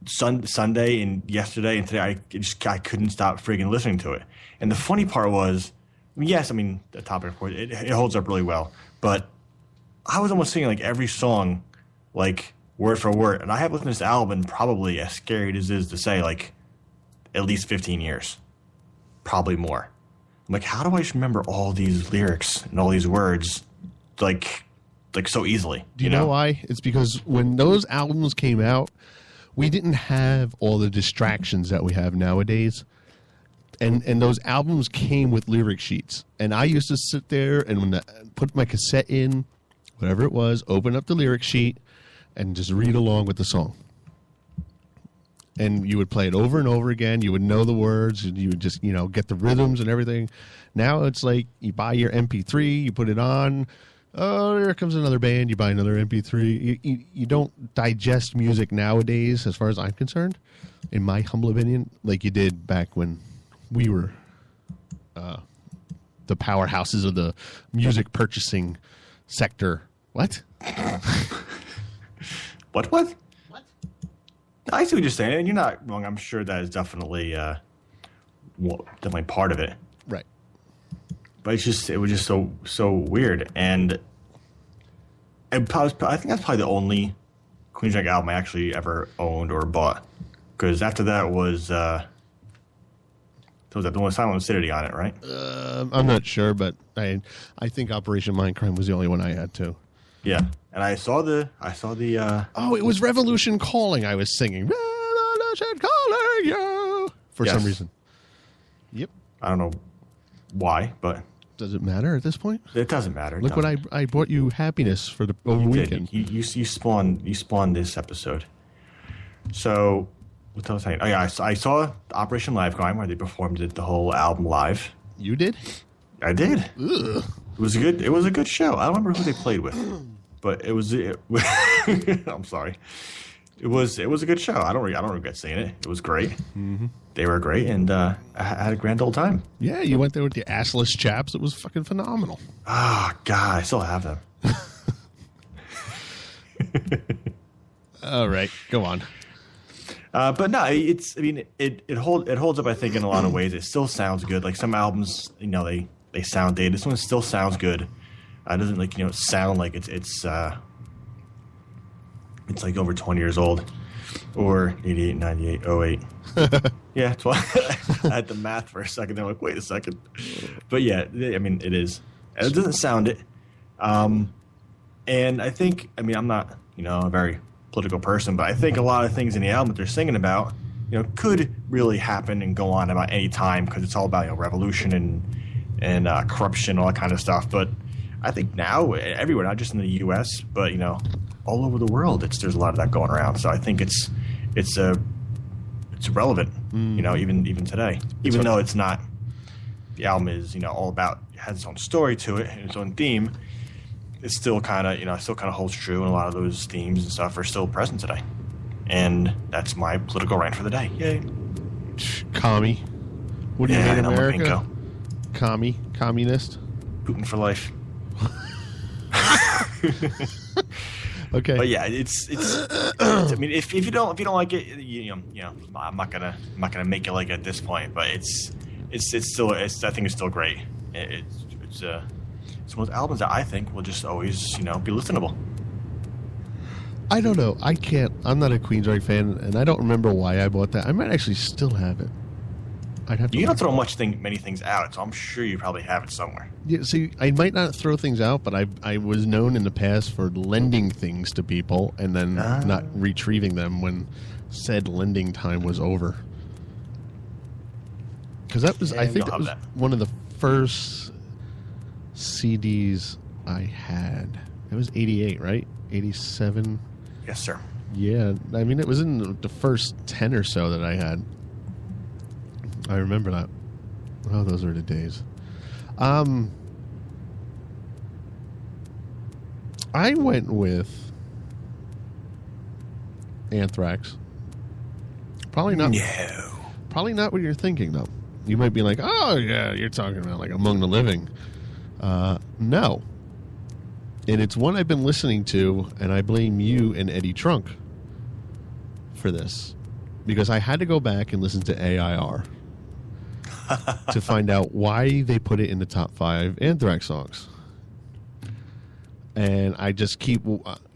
Sunday and yesterday and today, I couldn't stop freaking listening to it. And the funny part was, yes, I mean, the topic, of course, it holds up really well. But I was almost singing, like, every song, like, word for word. And I have listened to this album probably, as scary as it is to say, like, at least 15 years. Probably more. I'm like, how do I just remember all these lyrics and all these words, like so easily? Do you know why? It's because when those albums came out, we didn't have all the distractions that we have nowadays. And those albums came with lyric sheets. And I used to sit there and put my cassette in, whatever it was, open up the lyric sheet, and just read along with the song. And you would play it over and over again. You would know the words, and you would just, get the rhythms and everything. Now it's like you buy your MP3, you put it on. Oh, here comes another band. You buy another MP3. You don't digest music nowadays, as far as I'm concerned, in my humble opinion, like you did back when we were the powerhouses of the music purchasing sector. What? What? I see what you're saying, and you're not wrong. I'm sure that is definitely definitely part of it. Right. But it was just so weird, and I think that's probably the only Queensrÿche album I actually ever owned or bought. Because after that was the one with Silent Lucidity on it, right? I'm not sure, but I think Operation Mindcrime was the only one I had too. Yeah, and I saw the. Oh, it was Revolution Calling. I was singing Revolution Calling you for some reason. Yep. I don't know why, but Does it matter at this point? It doesn't matter. Look what I brought you happiness for the over weekend. You spawned this episode. So what was I saying? Oh yeah, I saw Operation Live Crime where they performed the whole album live. You did? I did. Ugh. It was a good show. I don't remember who they played with, but I'm sorry. It was a good show. I don't regret seeing it. It was great. Mm-hmm. They were great, and I had a grand old time. Yeah, you went there with the assless chaps. It was fucking phenomenal. Oh God, I still have them. All right, go on. But no, it holds up. I think in a lot of ways, it still sounds good. Like some albums, they sound dated. This one still sounds good. It doesn't sound like it's like over 20 years old, or 88, 98, 08. Yeah, 12. I had the math for a second. I'm like, wait a second. But yeah, it is. It doesn't sound it. And I think, I'm not, a very political person, but I think a lot of things in the album that they're singing about, could really happen and go on about any time because it's all about, revolution and corruption, all that kind of stuff. But I think now everywhere, not just in the U.S., but, all over the world, there's a lot of that going around. So I think it's relevant, even today. Even though it's not, the album is, all about, has its own story to it, and its own theme. It still kind of, holds true, and a lot of those themes and stuff are still present today. And that's my political rant for the day. Yay. Commie. What do you mean, America? Communist. Putin for life. Okay. But yeah, it's if you don't like it, I'm not gonna make it like it at this point. But it's still I think it's still great. It's one of those albums that I think will just always be listenable. I don't know. I'm not a Queensryche fan, and I don't remember why I bought that. I might actually still have it. I'd have to. You don't throw many things out, so I'm sure you probably have it somewhere. Yeah, see, I might not throw things out, but I was known in the past for lending things to people and then not retrieving them when said lending time was over. Because that was, I think that was one of the first CDs I had. It was 88, right? 87? Yes, sir. Yeah, it was in the first 10 or so that I had. I remember that. Oh, those were the days. I went with Anthrax. Probably not. No. Probably not what you're thinking, though. You might be like, oh, yeah, you're talking about like Among the Living. No. And it's one I've been listening to, and I blame you and Eddie Trunk for this. Because I had to go back and listen to AIR to find out why they put it in the top 5 Anthrax songs. And I just keep...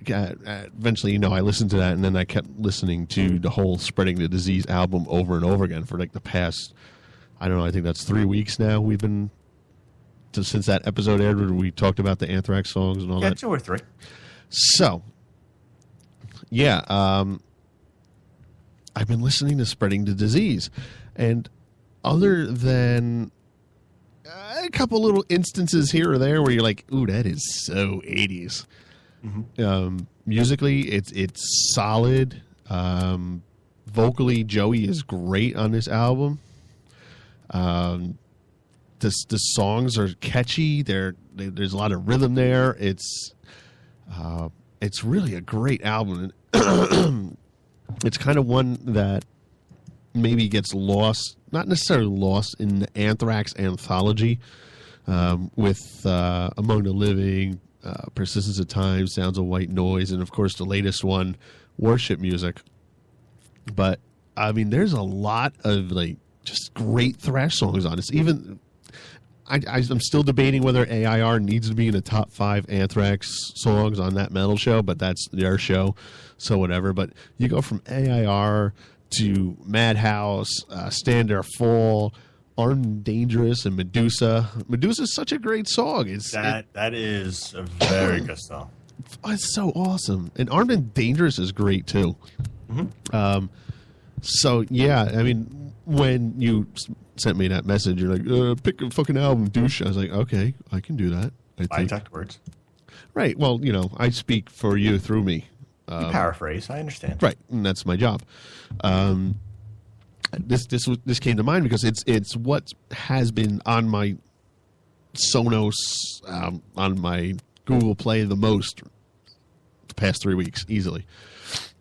eventually, I listened to that, and then I kept listening to the whole Spreading the Disease album over and over again for like the past... I don't know, I think that's 3 weeks now we've been... Since that episode aired where we talked about the Anthrax songs and all that. 2 or 3. So, yeah, I've been listening to Spreading the Disease. And other than a couple little instances here or there where you're like, ooh, that is so 80s. Mm-hmm. Musically, it's solid. Vocally, Joey is great on this album. The songs are catchy. There's a lot of rhythm there. It's really a great album. It's kind of one that maybe gets lost, not necessarily lost in the Anthrax anthology with Among the Living, Persistence of Time, Sounds of White Noise, and of course the latest one, Worship Music. But there's a lot of like just great thrash songs on this. Even I'm still debating whether AIR needs to be in the top 5 Anthrax songs on that metal show, but that's their show, so whatever. But you go from AIR to Madhouse, Stand or Fall, Armed and Dangerous, and Medusa. Medusa's such a great song. That is a very good song. It's so awesome. And Armed and Dangerous is great, too. Mm-hmm. So, yeah, when you sent me that message, you're like, pick a fucking album, douche. I was like, okay, I can do that. I exact words. Right. Well, I speak for you through me. You paraphrase. I understand. Right. And that's my job. This came to mind because it's what has been on my Sonos, on my Google Play the most the past 3 weeks, easily.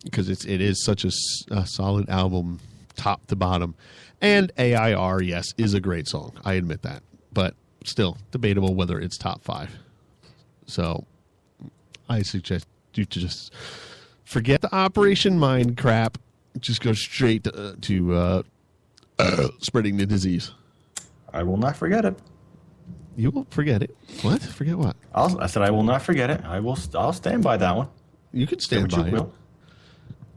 Because it is such a solid album, top to bottom. And AIR, yes, is a great song. I admit that. But still, debatable whether it's top 5. So, I suggest you to just forget the Operation Mind crap. Just go straight to spreading the disease. I will not forget it. You will forget it. What? Forget what? I said I will not forget it. I'll stand by that one. You can stand by it.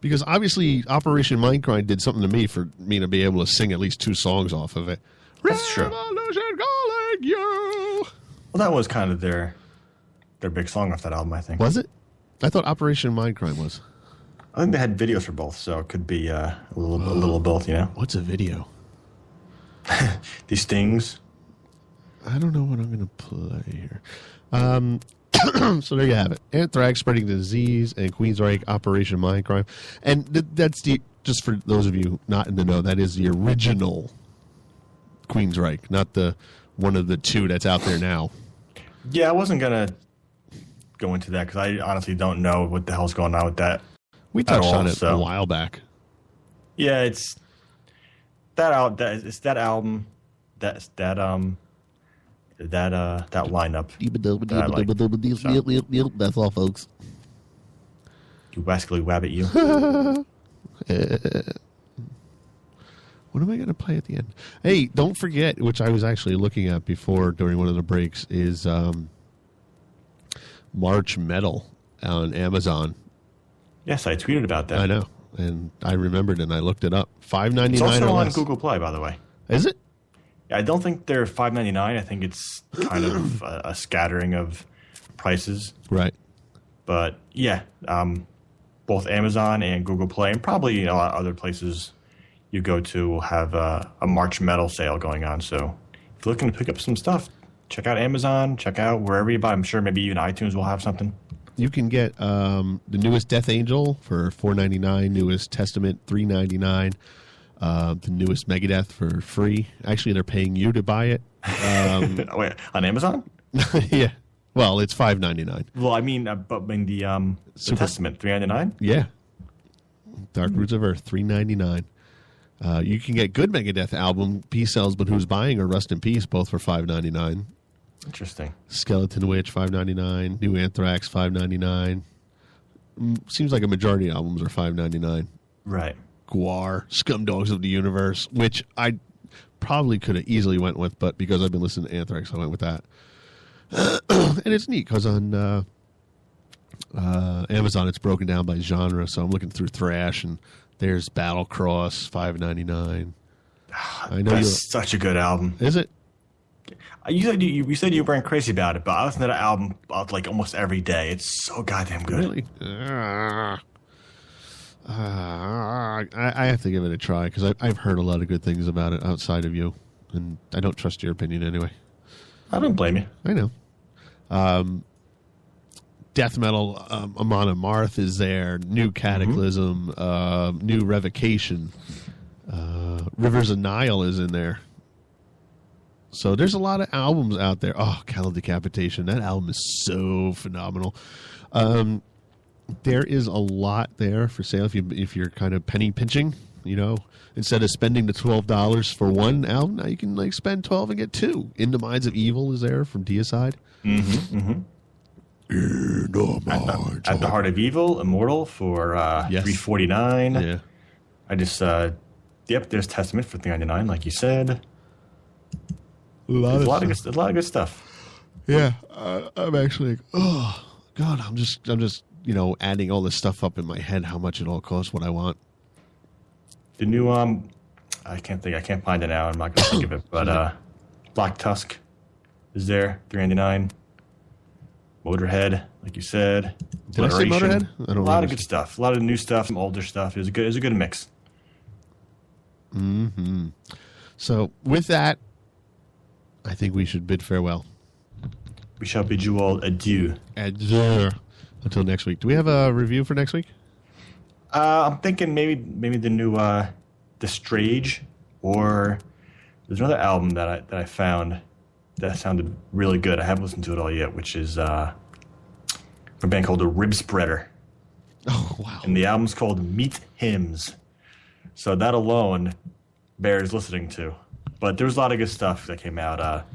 Because obviously Operation Mindcrime did something to me for me to be able to sing at least 2 songs off of it. That's true. Revolution calling you. Well, that was kind of their big song off that album, I think. Was it? I thought Operation Mindcrime was. I think they had videos for both, so it could be a little of both, What's a video? These things. I don't know what I'm going to play here. So there you have it. Anthrax, Spreading the Disease, and Queensryche, Operation Mindcrime. And that's just for those of you not in the know, that is the original Queensryche, not the one of the 2 that's out there now. Yeah, I wasn't going to go into that because I honestly don't know what the hell's going on with that. We touched on it a while back. Yeah, it's that album, that lineup. That's all, folks. You rascally wabbit, you. What am I going to play at the end? Hey, don't forget, which I was actually looking at before during one of the breaks, is March Metal on Amazon. Yes, I tweeted about that. I know, and I remembered and I looked it up. $5.99. It's also on Google Play, by the way. Is it? I don't think they're $5.99. I think it's kind of a scattering of prices. Right. But yeah, both Amazon and Google Play, and probably a lot of other places you go to will have a March Metal sale going on. So if you're looking to pick up some stuff, check out Amazon, check out wherever you buy. I'm sure maybe even iTunes will have something. You can get the newest Death Angel for $4.99, newest Testament $3.99. The newest Megadeth for free. Actually, they're paying you to buy it. Wait, on Amazon? Yeah. Well, it's $5.99. Well, I mean, but in the Testament, $3.99? Yeah. Dark Roots of Earth, $3.99. You can get good Megadeth album, Peace Sells, but Who's Buying or Rust in Peace, both for $5.99. Interesting. Skeleton Witch, $5.99. New Anthrax, $5.99. Seems like a majority of albums are $5.99. Right. Guar, Scumdogs of the Universe, which I probably could have easily went with, but because I've been listening to Anthrax, I went with that. And it's neat because on Amazon it's broken down by genre, so I'm looking through thrash, and there's Battle Cross, $5.99. I know that's such a good album. Is it? You said you weren't crazy about it, but I listen to that album like almost every day. It's so goddamn good. Really? I have to give it a try because I've heard a lot of good things about it outside of you, and I don't trust your opinion anyway. I don't blame you. I know. Death metal, Amon Amarth is there. New Cataclysm, New Revocation, Rivers of Nile is in there. So there's a lot of albums out there. Oh, Cattle Decapitation. That album is so phenomenal. There is a lot there for sale if you're kind of penny pinching, instead of spending the $12 for one album, now you can spend $12 and get 2. In the Minds of Evil is there from Deicide. Mm-hmm. At the Heart of Evil, Immortal for $3.49. Yeah. I just there's Testament for $3.99, like you said. A lot of good stuff. Yeah, I'm actually like, oh God, I'm just adding all this stuff up in my head, how much it all costs, what I want. The new I can't find it now. I'm not gonna think of it, but Black Tusk is there, $3.99. Motorhead, like you said. Did I say Motorhead? A lot of good stuff, a lot of new stuff, some older stuff. It was a good mix. Mm-hmm. So with that, I think we should bid farewell. We shall bid you all adieu. Adieu. Until next week. Do we have a review for next week? I'm thinking maybe the new The Strage, or there's another album that I found that sounded really good. I haven't listened to it all yet, which is a band called The Rib Spreader. Oh, wow. And the album's called Meat Hymns. So that alone bears listening to. But there was a lot of good stuff that came out.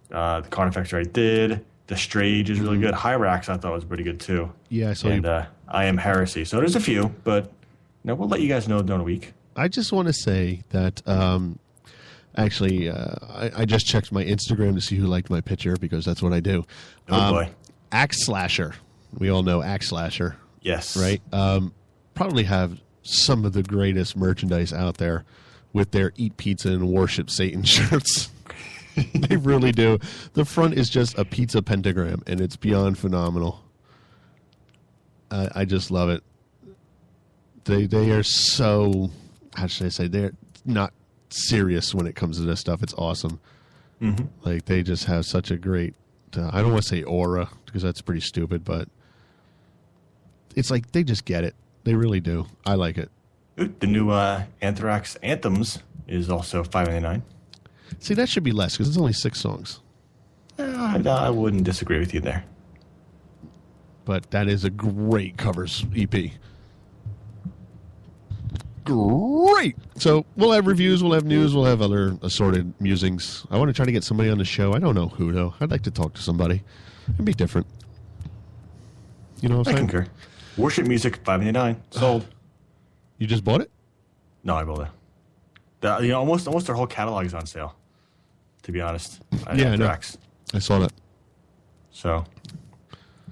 The Carnifex I did. The Strage is really good. Hyrax I thought was pretty good too. Yeah, I saw and I Am Heresy. So there's a few, but we'll let you guys know during the week. I just want to say that actually I just checked my Instagram to see who liked my picture because that's what I do. Oh boy. Axe Slasher. We all know Axe Slasher. Yes. Right? Probably have some of the greatest merchandise out there with their Eat Pizza and Worship Satan shirts. They really do. The front is just a pizza pentagram, and it's beyond phenomenal. I just love it. They are so, how should I say, they're not serious when it comes to this stuff. It's awesome. Mm-hmm. Like, they just have such a great, I don't want to say aura, because that's pretty stupid, but it's like they just get it. They really do. I like it. The new Anthrax Anthems is also $5.99. See, that should be less because it's only 6 songs. I wouldn't disagree with you there. But that is a great covers EP. Great. So we'll have reviews, we'll have news, we'll have other assorted musings. I want to try to get somebody on the show. I don't know who, though. I'd like to talk to somebody. It'd be different. You know what I'm saying? I concur. Worship Music, $5.99. Sold. You just bought it? No, I bought it. Almost their whole catalog is on sale, to be honest. Yeah, I know. I saw that. So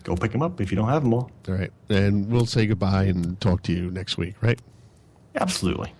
go pick them up if you don't have them all. All right. And we'll say goodbye and talk to you next week, right? Absolutely.